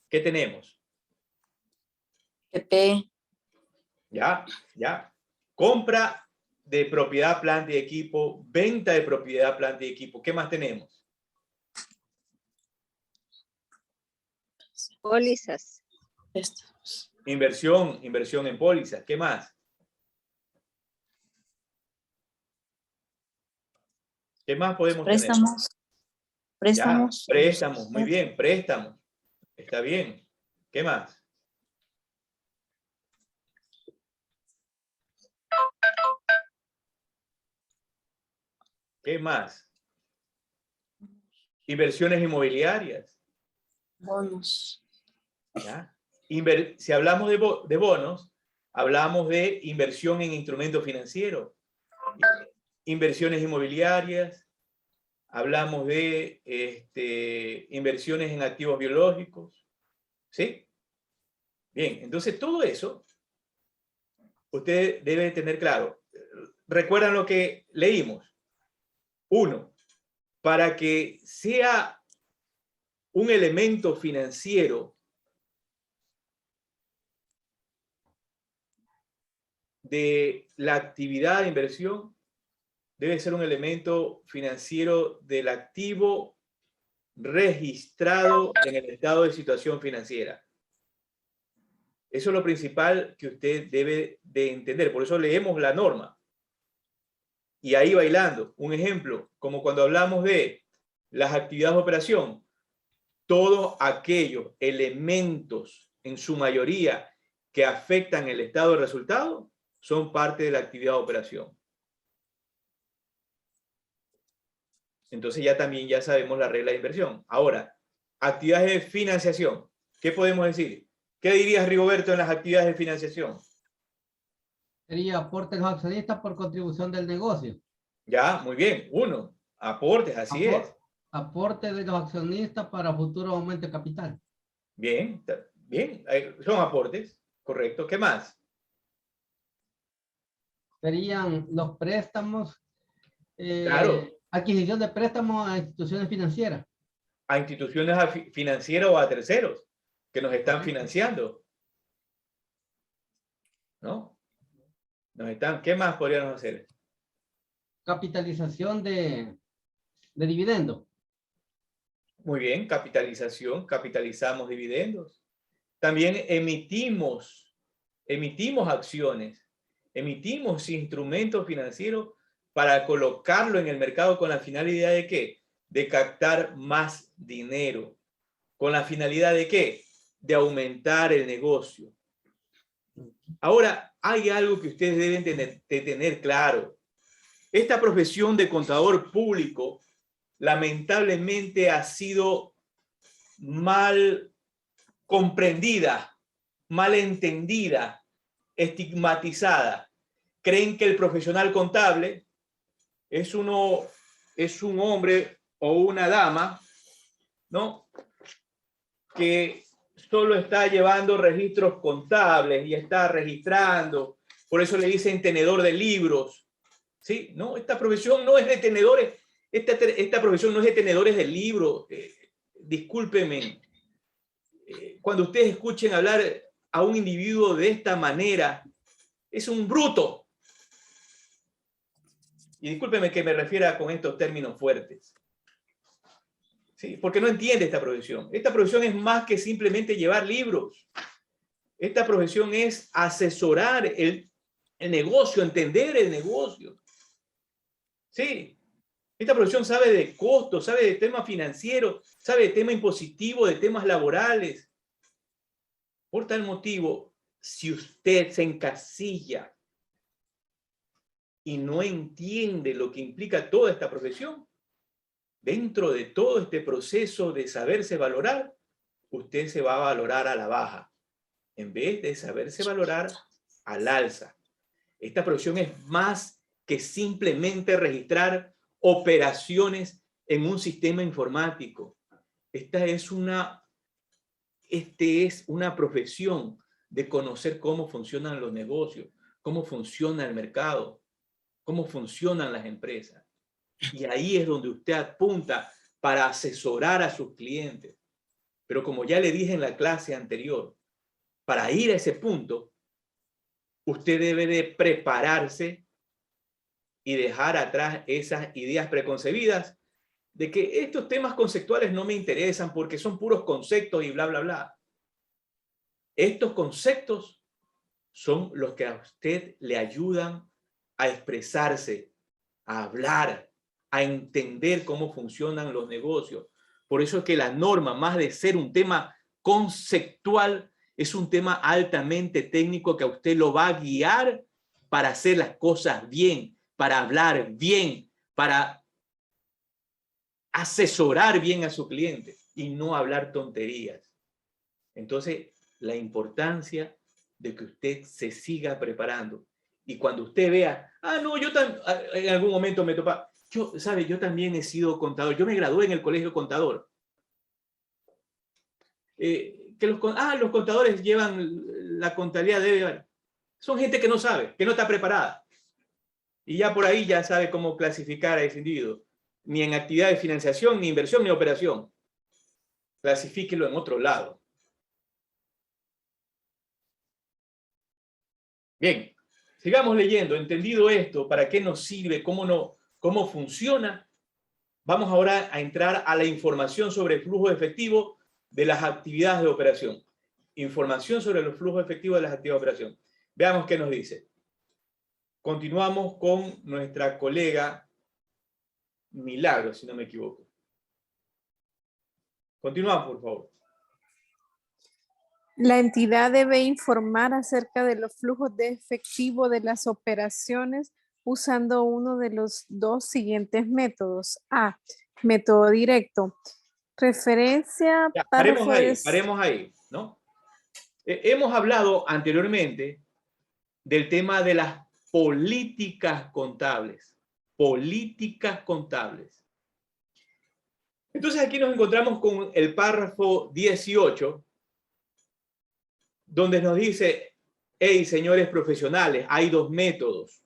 ¿Qué tenemos? PP. Ya. Compra de propiedad, planta y equipo, venta de propiedad, planta y equipo. ¿Qué más tenemos? Pólizas. Inversión en pólizas. ¿Qué más? ¿Qué más podemos Préstamos. tener? Préstamos. Ya, préstamos, muy bien, préstamos. Está bien. ¿Qué más? ¿Qué más? Inversiones inmobiliarias. Bonos. ¿Ya? Si hablamos de bonos, hablamos de inversión en instrumentos financieros, inversiones inmobiliarias, hablamos de inversiones en activos biológicos. ¿Sí? Bien, entonces todo eso usted debe tener claro. ¿Recuerdan lo que leímos? 1. Para que sea un elemento financiero de la actividad de inversión, debe ser un elemento financiero del activo registrado en el estado de situación financiera. Eso es lo principal que usted debe de entender. Por eso leemos la norma. Y ahí bailando. Un ejemplo, como cuando hablamos de las actividades de operación, todos aquellos elementos, en su mayoría, que afectan el estado de resultado, son parte de la actividad de operación. Entonces ya sabemos la regla de inversión. Ahora, actividades de financiación. ¿Qué podemos decir? ¿Qué dirías, Rigoberto, en las actividades de financiación? Sería aporte de los accionistas por contribución del negocio. Ya, muy bien. 1. Aportes, así es. Aporte de los accionistas para futuro aumento de capital. Bien, bien. Son aportes, correcto. ¿Qué más? Serían los préstamos. Claro. Adquisición de préstamos a instituciones financieras. A instituciones financieras o a terceros que nos están financiando. ¿No? ¿Qué más podríamos hacer? Capitalización de dividendos. Muy bien, capitalización, capitalizamos dividendos. También emitimos acciones, emitimos instrumentos financieros para colocarlo en el mercado con la finalidad de ¿qué? De captar más dinero. ¿Con la finalidad de qué? De aumentar el negocio. Ahora, hay algo que ustedes deben tener claro. Esta profesión de contador público lamentablemente ha sido mal comprendida, mal entendida, estigmatizada. Creen que el profesional contable es un hombre o una dama, ¿no? Que solo está llevando registros contables y está registrando. Por eso le dicen tenedor de libros. ¿Sí? No, esta profesión no es de tenedores. Esta profesión no es de tenedores de libros. Discúlpenme. Cuando ustedes escuchen hablar a un individuo de esta manera, es un bruto. Y discúlpenme que me refiera con estos términos fuertes. ¿Sí? Porque no entiende esta profesión. Esta profesión es más que simplemente llevar libros. Esta profesión es asesorar el negocio, entender el negocio. Sí. Esta profesión sabe de costos, sabe de temas financieros, sabe de temas impositivos, de temas laborales. Por tal motivo, si usted se encasilla y no entiende lo que implica toda esta profesión, dentro de todo este proceso de saberse valorar, usted se va a valorar a la baja, en vez de saberse valorar al alza. Esta profesión es más que simplemente registrar operaciones en un sistema informático. Esta es una profesión de conocer cómo funcionan los negocios, cómo funciona el mercado, cómo funcionan las empresas. Y ahí es donde usted apunta para asesorar a sus clientes. Pero como ya le dije en la clase anterior, para ir a ese punto, usted debe de prepararse y dejar atrás esas ideas preconcebidas de que estos temas conceptuales no me interesan porque son puros conceptos y bla, bla, bla. Estos conceptos son los que a usted le ayudan a expresarse, a hablar, a entender cómo funcionan los negocios. Por eso es que la norma, más de ser un tema conceptual, es un tema altamente técnico que a usted lo va a guiar para hacer las cosas bien, para hablar bien, para asesorar bien a su cliente y no hablar tonterías. Entonces, la importancia de que usted se siga preparando. Y cuando usted vea, no, en algún momento me topa, yo también he sido contador, yo me gradué en el colegio contador. Los contadores llevan la contabilidad de... Son gente que no sabe, que no está preparada. Y ya por ahí ya sabe cómo clasificar a ese individuo. Ni en actividad de financiación, ni inversión, ni operación. Clasifíquelo en otro lado. Bien, sigamos leyendo. Entendido esto, ¿para qué nos sirve? ¿Cómo funciona? Vamos ahora a entrar a la información sobre el flujo efectivo de las actividades de operación. Información sobre los flujos efectivos de las actividades de operación. Veamos qué nos dice. Continuamos con nuestra colega Milagros, si no me equivoco. Continuamos, por favor. La entidad debe informar acerca de los flujos de efectivo de las operaciones usando uno de los dos siguientes métodos. A. Método directo. Referencia. Ya, paremos ahí, ¿no? Hemos hablado anteriormente del tema de las políticas contables. Políticas contables. Entonces aquí nos encontramos con el párrafo 18, donde nos dice, hey, señores profesionales, hay dos métodos.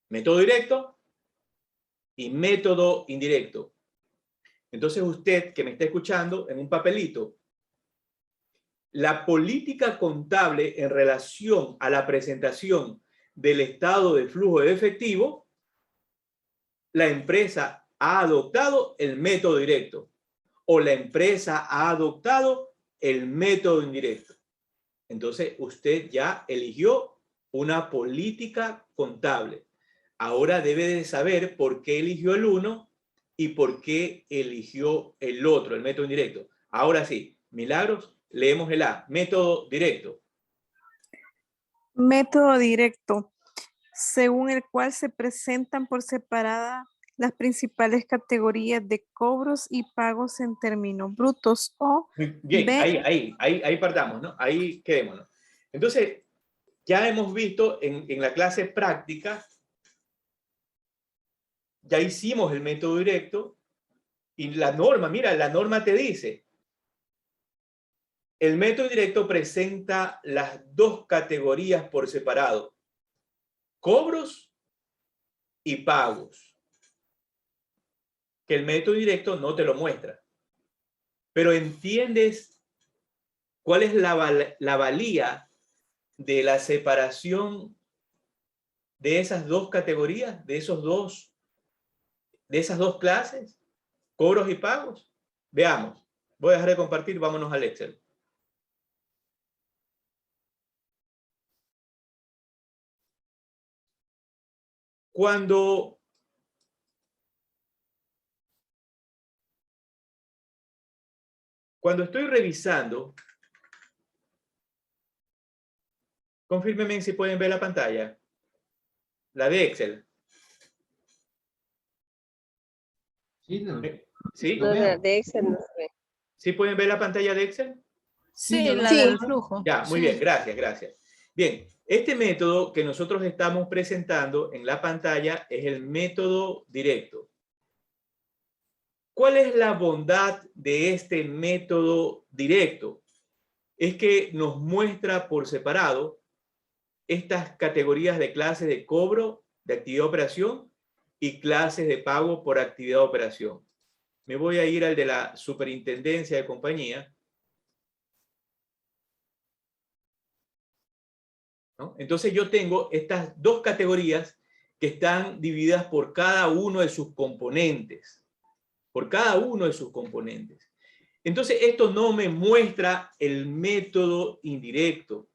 Método directo y método indirecto. Entonces usted que me está escuchando, en un papelito, la política contable en relación a la presentación del estado de flujo de efectivo, la empresa ha adoptado el método directo o la empresa ha adoptado el método indirecto. Entonces usted ya eligió una política contable. Ahora debe de saber por qué eligió el uno y por qué eligió el otro, el método indirecto. Ahora sí, Milagros, leemos el A, método directo. Método directo, según el cual se presentan por separada las principales categorías de cobros y pagos en términos brutos o... Bien, ahí partamos, ¿no? Ahí quedémonos. Entonces, ya hemos visto en la clase práctica, ya hicimos el método directo y la norma, mira, la norma te dice, el método directo presenta las dos categorías por separado, cobros y pagos, que el método directo no te lo muestra. Pero ¿entiendes cuál es la valía de la separación de esas dos categorías, de esas dos clases, cobros y pagos? Veamos. Voy a dejar de compartir, vámonos al Excel. Cuando estoy revisando, confírmenme si pueden ver la pantalla, la de Excel. Sí, no. ¿Sí? Lo veo. De Excel no se ve. ¿Sí pueden ver la pantalla de Excel? Sí, yo lo la veo. del flujo. Ya, muy Sí. bien, gracias. Bien, este método que nosotros estamos presentando en la pantalla es el método directo. ¿Cuál es la bondad de este método directo? Es que nos muestra por separado estas categorías de clases de cobro de actividad de operación y clases de pago por actividad de operación. Me voy a ir al de la superintendencia de compañía. ¿no? Entonces yo tengo estas dos categorías que están divididas por cada uno de sus componentes. Por cada uno de sus componentes. Entonces esto no me muestra el método indirecto,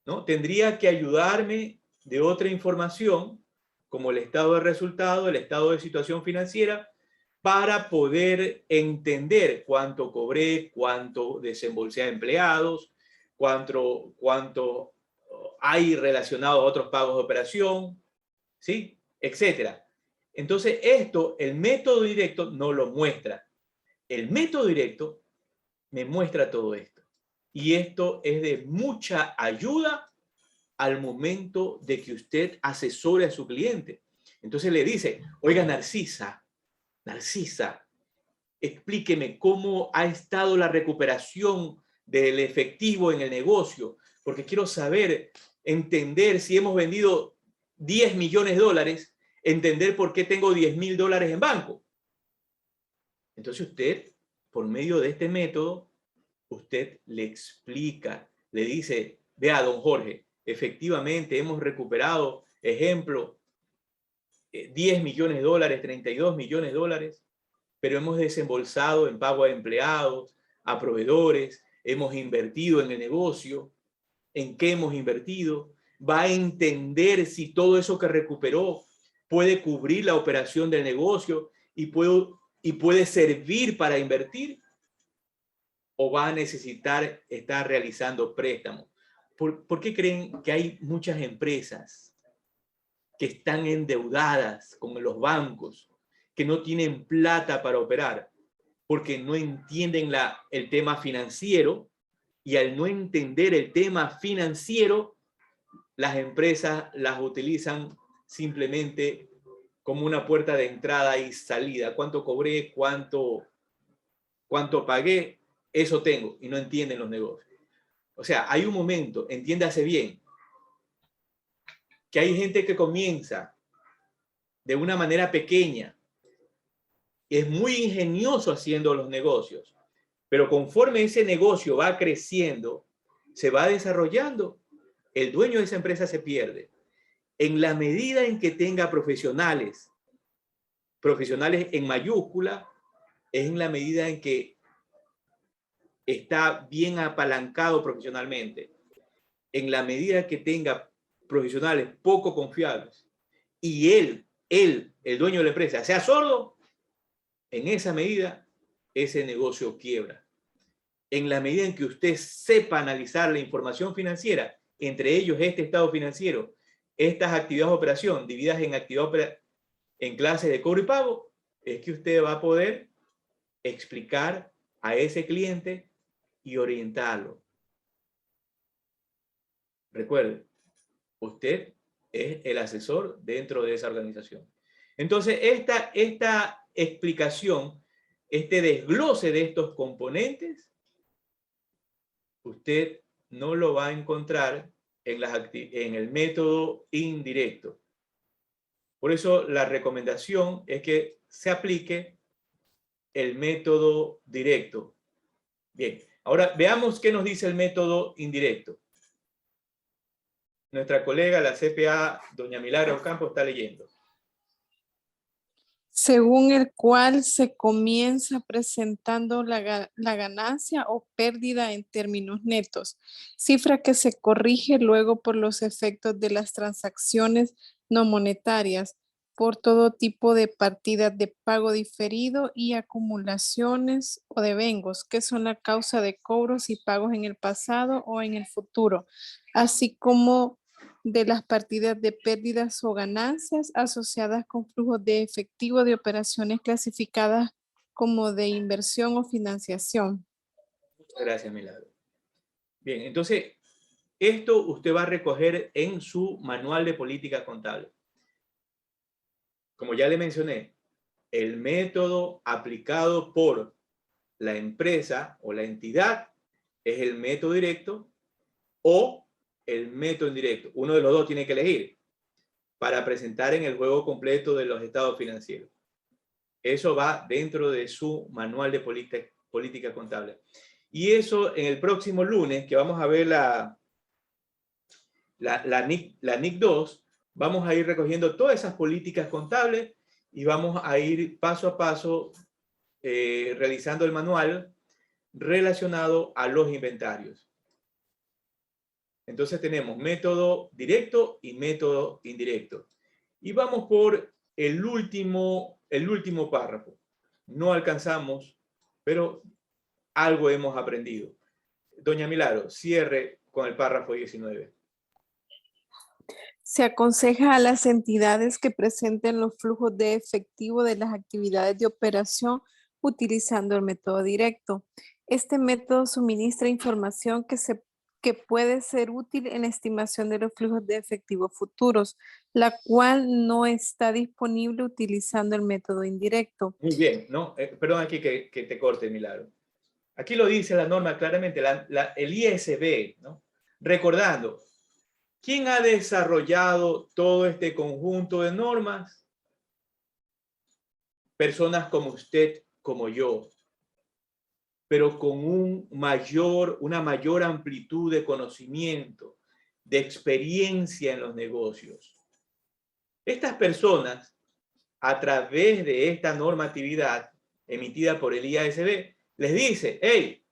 ¿no? Tendría que ayudarme de otra información, como el estado de resultado, el estado de situación financiera, para poder entender cuánto cobré, cuánto desembolsé a empleados, cuánto hay relacionado a otros pagos de operación, ¿sí? Etcétera. Entonces esto, el método directo no lo muestra. El método directo me muestra todo esto. Y esto es de mucha ayuda al momento de que usted asesore a su cliente. Entonces le dice, oiga, Narcisa, explíqueme cómo ha estado la recuperación del efectivo en el negocio, porque quiero saber, entender si hemos vendido 10 millones de dólares, entender por qué tengo 10.000 dólares en banco. Entonces usted, por medio de este método, usted le explica, le dice, vea, don Jorge, efectivamente hemos recuperado, ejemplo, 10 millones de dólares, 32 millones de dólares, pero hemos desembolsado en pago a empleados, a proveedores, hemos invertido en el negocio. ¿En qué hemos invertido? Va a entender si todo eso que recuperó puede cubrir la operación del negocio y puede servir para invertir, o va a necesitar estar realizando préstamos. ¿Por qué creen que hay muchas empresas que están endeudadas con los bancos, que no tienen plata para operar? Porque no entienden el tema financiero, y al no entender el tema financiero, las empresas las utilizan simplemente como una puerta de entrada y salida. ¿Cuánto cobré? ¿Cuánto pagué? Eso tengo, y no entienden los negocios. O sea, hay un momento, entiéndase bien, que hay gente que comienza de una manera pequeña, es muy ingenioso haciendo los negocios, pero conforme ese negocio va creciendo, se va desarrollando, el dueño de esa empresa se pierde. En la medida en que tenga profesionales en mayúscula, es en la medida en que está bien apalancado profesionalmente. En la medida que tenga profesionales poco confiables y él, el dueño de la empresa, sea sordo, en esa medida ese negocio quiebra. En la medida en que usted sepa analizar la información financiera, entre ellos este estado financiero, estas actividades de operación divididas en clases de cobro y pago, es que usted va a poder explicar a ese cliente y orientarlo. Recuerde, usted es el asesor dentro de esa organización. Entonces, esta explicación, este desglose de estos componentes, usted no lo va a encontrar en el método indirecto. Por eso la recomendación es que se aplique el método directo. Bien, ahora veamos qué nos dice el método indirecto. Nuestra colega, la CPA, doña Milagros Campos, está leyendo. Según el cual se comienza presentando la ganancia o pérdida en términos netos, cifra que se corrige luego por los efectos de las transacciones no monetarias, por todo tipo de partidas de pago diferido y acumulaciones o devengos, que son la causa de cobros y pagos en el pasado o en el futuro, así como de las partidas de pérdidas o ganancias asociadas con flujos de efectivo de operaciones clasificadas como de inversión o financiación. Gracias, Milagro. Bien, entonces, esto usted va a recoger en su manual de política contable. Como ya le mencioné, el método aplicado por la empresa o la entidad es el método directo o el método indirecto. Uno de los dos tiene que elegir para presentar en el juego completo de los estados financieros. Eso va dentro de su manual de política contable. Y eso en el próximo lunes, que vamos a ver la la NIC 2, vamos a ir recogiendo todas esas políticas contables y vamos a ir paso a paso realizando el manual relacionado a los inventarios. Entonces tenemos método directo y método indirecto. Y vamos por el último párrafo. No alcanzamos, pero algo hemos aprendido. Doña Milagro, cierre con el párrafo 19. Se aconseja a las entidades que presenten los flujos de efectivo de las actividades de operación utilizando el método directo. Este método suministra información que puede ser útil en la estimación de los flujos de efectivo futuros, la cual no está disponible utilizando el método indirecto. Muy bien, ¿no? Perdón aquí que te corte, Milagro. Aquí lo dice la norma claramente, el ISB, ¿no? Recordando, ¿quién ha desarrollado todo este conjunto de normas? Personas como usted, como yo, pero con una mayor amplitud de conocimiento, de experiencia en los negocios. Estas personas, a través de esta normatividad emitida por el IASB, les dice, hey,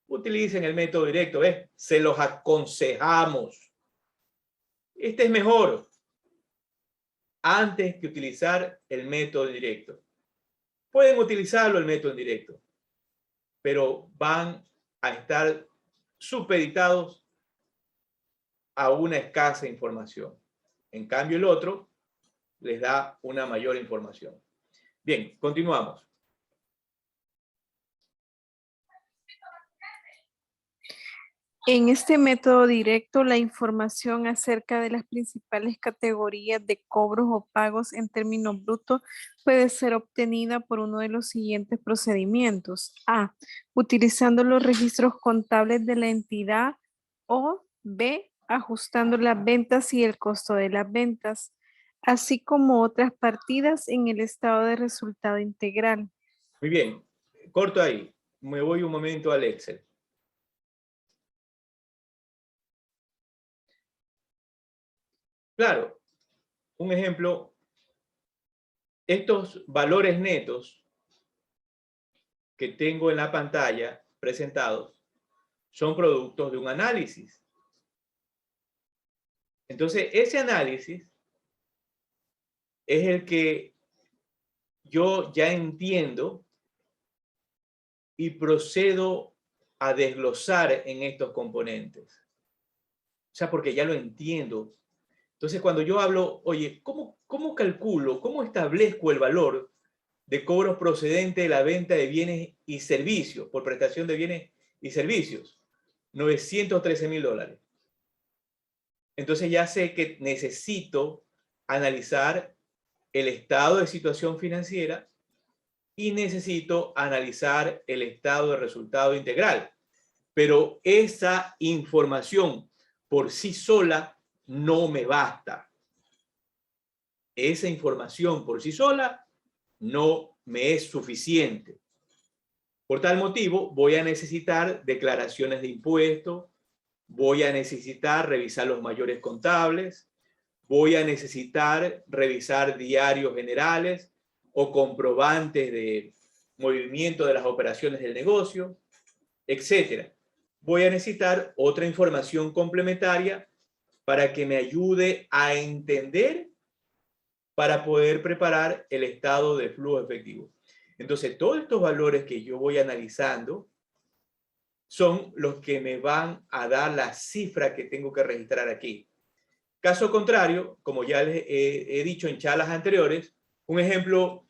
utilicen el método directo, ¿ves? Se los aconsejamos. Este es mejor antes que utilizar el método directo. Pueden utilizarlo el método indirecto, pero van a estar supeditados a una escasa información. En cambio, el otro les da una mayor información. Bien, continuamos. En este método directo, la información acerca de las principales categorías de cobros o pagos en términos brutos puede ser obtenida por uno de los siguientes procedimientos. A. Utilizando los registros contables de la entidad. O B. Ajustando las ventas y el costo de las ventas, así como otras partidas en el estado de resultado integral. Muy bien, corto ahí. Me voy un momento al Excel. Claro, un ejemplo, estos valores netos que tengo en la pantalla presentados son productos de un análisis. Entonces, ese análisis es el que yo ya entiendo y procedo a desglosar en estos componentes. O sea, porque ya lo entiendo. Entonces, cuando yo hablo, oye, ¿cómo calculo, cómo establezco el valor de cobros procedente de la venta de bienes y servicios, por prestación de bienes y servicios? $913,000. Entonces ya sé que necesito analizar el estado de situación financiera y necesito analizar el estado de resultado integral. Pero esa información por sí sola no me basta. Esa información por sí sola no me es suficiente. Por tal motivo, voy a necesitar declaraciones de impuestos, voy a necesitar revisar los mayores contables, voy a necesitar revisar diarios generales o comprobantes de movimiento de las operaciones del negocio, etc. Voy a necesitar otra información complementaria para que me ayude a entender, para poder preparar el estado de flujo efectivo. Entonces, todos estos valores que yo voy analizando son los que me van a dar la cifra que tengo que registrar aquí. Caso contrario, como ya les he dicho en charlas anteriores, un ejemplo,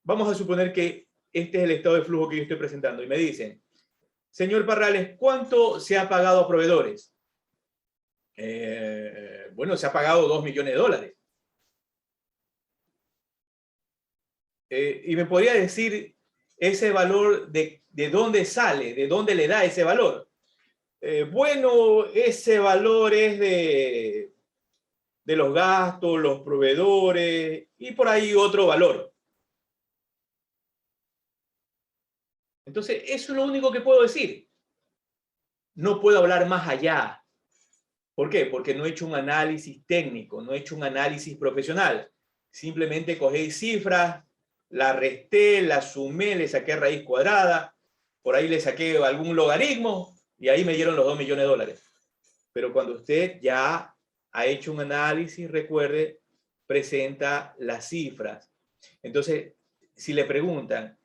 vamos a suponer que este es el estado de flujo que yo estoy presentando y me dicen, señor Parrales, ¿cuánto se ha pagado a proveedores? Bueno, se ha pagado $2 millones. Y me podría decir ese valor de dónde sale, de dónde le da ese valor. Bueno, ese valor es de los gastos, los proveedores y por ahí otro valor. Entonces, eso es lo único que puedo decir. No puedo hablar más allá. ¿Por qué? Porque no he hecho un análisis técnico, no he hecho un análisis profesional. Simplemente cogí cifras, la resté, la sumé, le saqué raíz cuadrada, por ahí le saqué algún logaritmo y ahí me dieron los 2 millones de dólares. Pero cuando usted ya ha hecho un análisis, recuerde, presenta las cifras. Entonces, si le preguntan,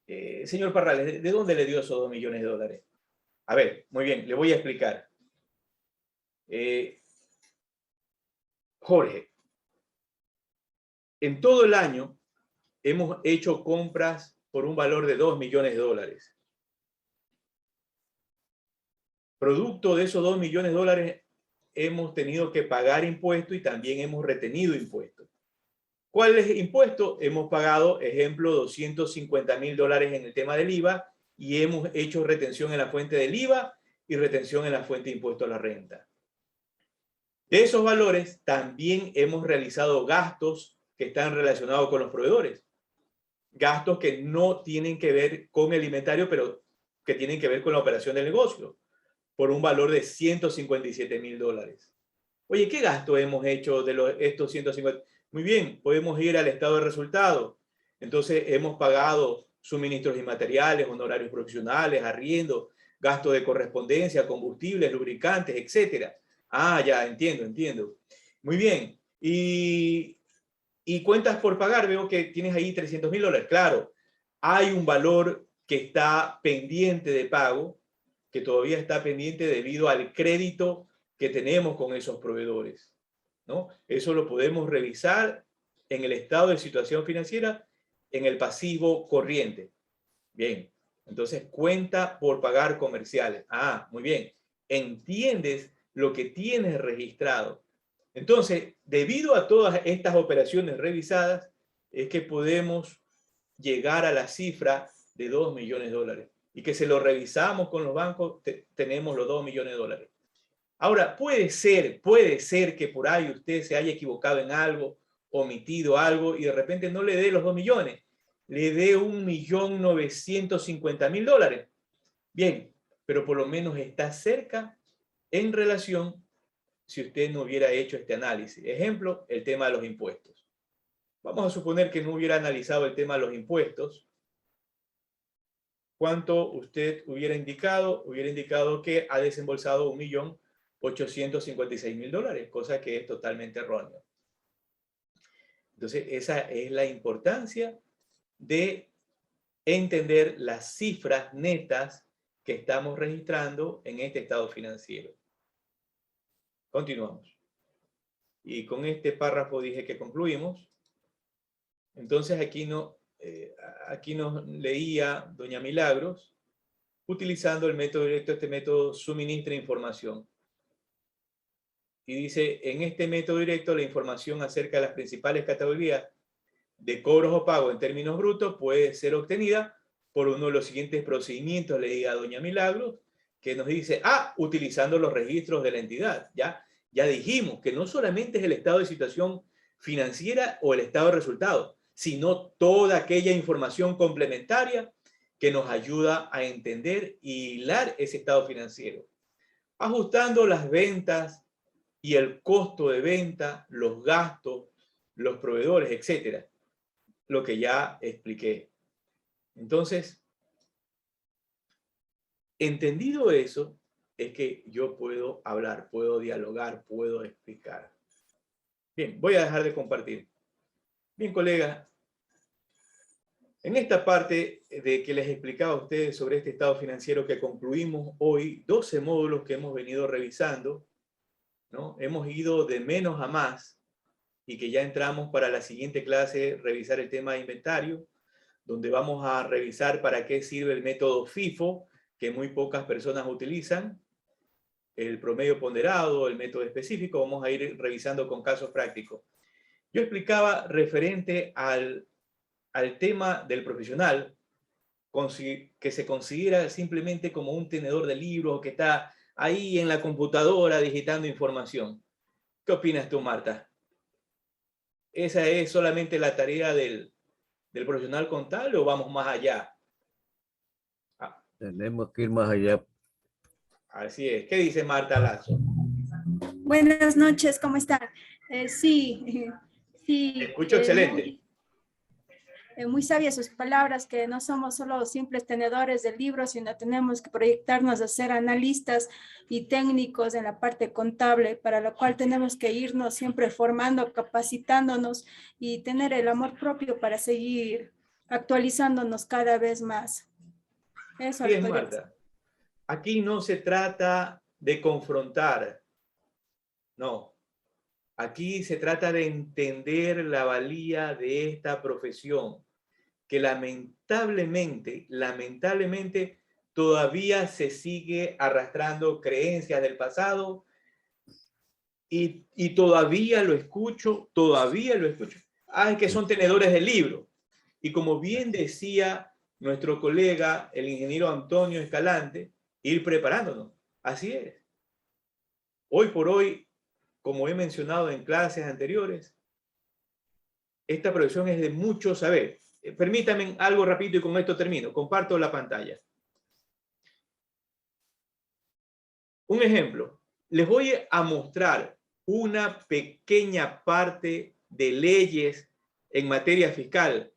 señor Parrales, ¿de dónde le dio esos 2 millones de dólares? A ver, muy bien, le voy a explicar. Jorge, en todo el año hemos hecho compras por un valor de 2 millones de dólares. Producto de esos 2 millones de dólares hemos tenido que pagar impuestos y también hemos retenido impuestos. ¿Cuáles impuestos? Hemos pagado, ejemplo, 250.000 dólares en el tema del IVA y hemos hecho retención en la fuente del IVA y retención en la fuente de impuesto a la renta. De esos valores también hemos realizado gastos que están relacionados con los proveedores. Gastos que no tienen que ver con el inventario, pero que tienen que ver con la operación del negocio, por un valor de 157.000 dólares. Oye, ¿qué gasto hemos hecho de estos 150? Muy bien, podemos ir al estado de resultados. Entonces, hemos pagado suministros inmateriales, honorarios profesionales, arriendo, gastos de correspondencia, combustibles, lubricantes, etcétera. Ah, ya, entiendo. Muy bien. Y cuentas por pagar, veo que tienes ahí 300.000 dólares. Claro, hay un valor que está pendiente de pago, que todavía está pendiente debido al crédito que tenemos con esos proveedores, ¿no? Eso lo podemos revisar en el estado de situación financiera, en el pasivo corriente. Bien, entonces cuenta por pagar comerciales. Ah, muy bien. Entiendes lo que tienes registrado. Entonces, debido a todas estas operaciones revisadas, es que podemos llegar a la cifra de 2 millones de dólares. Y que se lo revisamos con los bancos, tenemos los 2 millones de dólares. Ahora, puede ser que por ahí usted se haya equivocado en algo, omitido algo, y de repente no le dé los 2 millones, le dé 1.950.000 dólares. Bien, pero por lo menos está cerca en relación si usted no hubiera hecho este análisis. Ejemplo, el tema de los impuestos. Vamos a suponer que no hubiera analizado el tema de los impuestos. ¿Cuánto usted hubiera indicado? Hubiera indicado que ha desembolsado 1.856.000 dólares, cosa que es totalmente erróneo. Entonces, esa es la importancia de entender las cifras netas que estamos registrando en este estado financiero. Continuamos. Y con este párrafo dije que concluimos. Entonces aquí nos leía doña Milagros, utilizando el método directo. Este método suministra información. Y dice, en este método directo la información acerca de las principales categorías de cobros o pagos en términos brutos puede ser obtenida por uno de los siguientes procedimientos, leía doña Milagros, que nos dice, utilizando los registros de la entidad. Ya dijimos que no solamente es el estado de situación financiera o el estado de resultados, sino toda aquella información complementaria que nos ayuda a entender y hilar ese estado financiero. Ajustando las ventas y el costo de venta, los gastos, los proveedores, etcétera. Lo que ya expliqué. Entonces, entendido eso, es que yo puedo hablar, puedo dialogar, puedo explicar. Bien, voy a dejar de compartir. Bien, colegas, en esta parte de que les explicaba a ustedes sobre este estado financiero que concluimos hoy, 12 módulos que hemos venido revisando, ¿no? Hemos ido de menos a más y que ya entramos para la siguiente clase, revisar el tema de inventario, donde vamos a revisar para qué sirve el método FIFO, que muy pocas personas utilizan, el promedio ponderado, el método específico. Vamos a ir revisando con casos prácticos. Yo explicaba referente al tema del profesional, que se considera simplemente como un tenedor de libros que está ahí en la computadora digitando información. ¿Qué opinas tú, Marta? ¿Esa es solamente la tarea del profesional contable o vamos más allá? Tenemos que ir más allá. Así es. ¿Qué dice Marta Lazo? Buenas noches, ¿cómo están? Sí, sí. Escucho excelente. Muy sabias sus palabras, que no somos solo simples tenedores de libros, sino tenemos que proyectarnos a ser analistas y técnicos en la parte contable, para lo cual tenemos que irnos siempre formando, capacitándonos y tener el amor propio para seguir actualizándonos cada vez más. Eso Sí, es, podría Marta. Aquí no se trata de confrontar, no. Aquí se trata de entender la valía de esta profesión, que lamentablemente todavía se sigue arrastrando creencias del pasado y todavía lo escucho. Ah, es que son tenedores de libro. Y como bien decía nuestro colega, el ingeniero Antonio Escalante, ir preparándonos. Así es. Hoy por hoy, como he mencionado en clases anteriores, esta profesión es de mucho saber. Permítanme algo rápido y con esto termino. Comparto la pantalla. Un ejemplo. Les voy a mostrar una pequeña parte de leyes en materia fiscal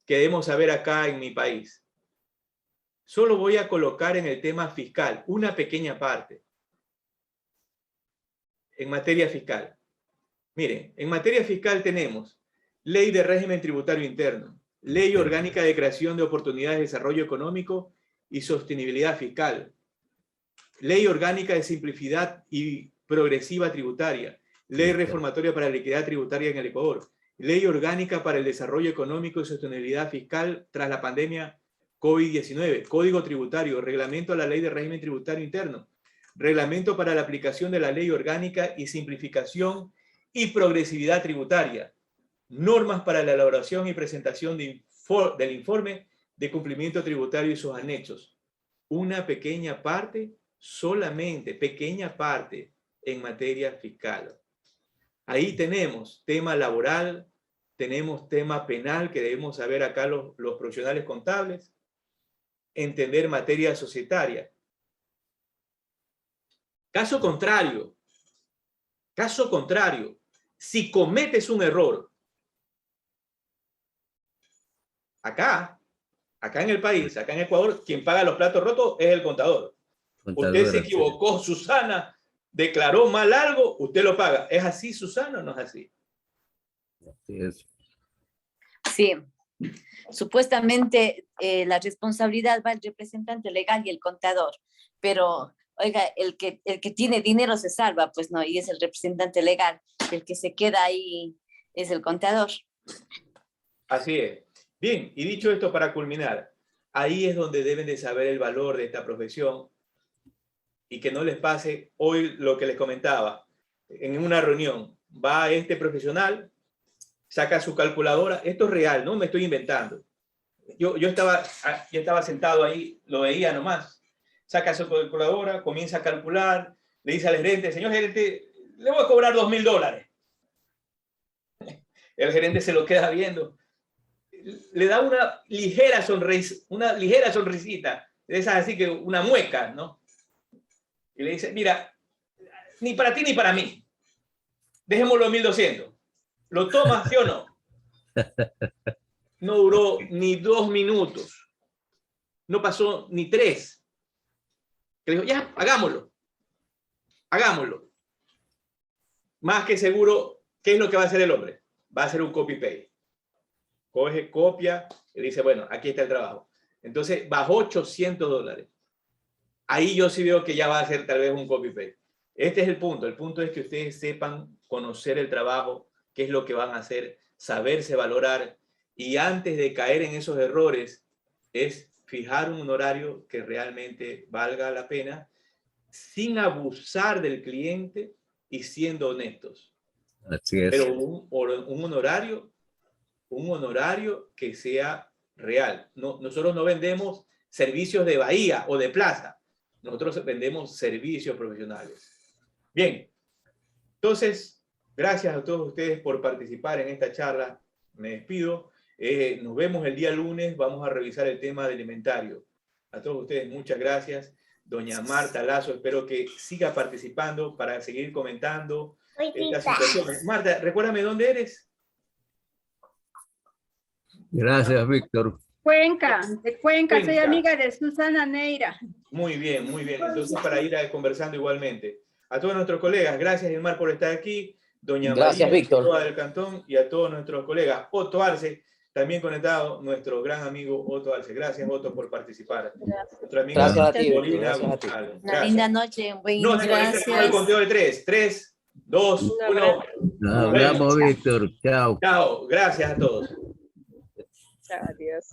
que debemos saber acá en mi país. Solo voy a colocar en el tema fiscal una pequeña parte. En materia fiscal. Miren, en materia fiscal tenemos Ley de Régimen Tributario Interno, Ley Orgánica de Creación de Oportunidades de Desarrollo Económico y Sostenibilidad Fiscal, Ley Orgánica de Simplicidad y Progresiva Tributaria, Ley Reformatoria para la Equidad Tributaria en el Ecuador, Ley Orgánica para el Desarrollo Económico y Sostenibilidad Fiscal tras la pandemia COVID-19, Código Tributario, Reglamento a la Ley de Régimen Tributario Interno, Reglamento para la aplicación de la Ley Orgánica y Simplificación y Progresividad Tributaria, normas para la elaboración y presentación del informe de cumplimiento tributario y sus anexos. Una pequeña parte, solamente pequeña parte en materia fiscal. Ahí tenemos tema laboral, tenemos tema penal que debemos saber acá los profesionales contables, entender materia societaria. Caso contrario, si cometes un error, acá en el país, acá en Ecuador, quien paga los platos rotos es el contador. Usted se equivocó, Susana, declaró mal algo, usted lo paga. ¿Es así, Susana, o no es así? Así es. Sí. Supuestamente la responsabilidad va al representante legal y el contador, pero oiga, el que tiene dinero se salva, pues no, y es el representante legal. El que se queda ahí es el contador. Así es. Bien, y dicho esto, para culminar, ahí es donde deben de saber el valor de esta profesión y que no les pase hoy lo que les comentaba. En una reunión va este profesional, saca su calculadora, esto es real, no me estoy inventando. Yo estaba sentado ahí, lo veía nomás, saca su calculadora, comienza a calcular, le dice al gerente, señor gerente, le voy a cobrar $2.000. El gerente se lo queda viendo, le da una ligera sonrisita, de esas así que una mueca, ¿no? Y le dice, mira, ni para ti ni para mí, dejémoslo en 1.200. ¿Lo tomas, sí o no? No duró ni 2 minutos. No pasó ni 3. Que dijo, ya, hagámoslo. Más que seguro, ¿qué es lo que va a hacer el hombre? Va a hacer un copy-paste. Coge, copia, y dice, bueno, aquí está el trabajo. Entonces, bajó $800. Ahí yo sí veo que ya va a ser tal vez un copy-paste. Este es el punto. El punto es que ustedes sepan conocer el trabajo, qué es lo que van a hacer, saberse valorar, y antes de caer en esos errores, es fijar un horario que realmente valga la pena, sin abusar del cliente y siendo honestos. Así es. Pero un honorario que sea real. No, nosotros no vendemos servicios de bahía o de plaza. Nosotros vendemos servicios profesionales. Bien. Entonces, gracias a todos ustedes por participar en esta charla. Me despido. Nos vemos el día lunes. Vamos a revisar el tema del inventario. A todos ustedes, muchas gracias. doña Marta Lazo. Espero que siga participando para seguir comentando esta situación. Marta, recuérdame dónde eres. Gracias, Víctor. Cuenca, de Cuenca, soy Cuenca. amiga de Susana Neira. Muy bien, muy bien. Entonces, para ir conversando igualmente. A todos nuestros colegas, gracias, Elmar, por estar aquí. Doña Gracias, María Víctor. Figueroa del Cantón, y a todos nuestros colegas. Otto Arce, también conectado, nuestro gran amigo Otto Arce. Gracias, Otto, por participar. Nuestra amiga Gracias a ti, Molina gracias a ti. González. Una Gracias. linda noche. No se conecten con el conteo de 3. 3, 2, 1. Nos hablamos, Víctor. Chao. Chao. Gracias a todos. Adiós.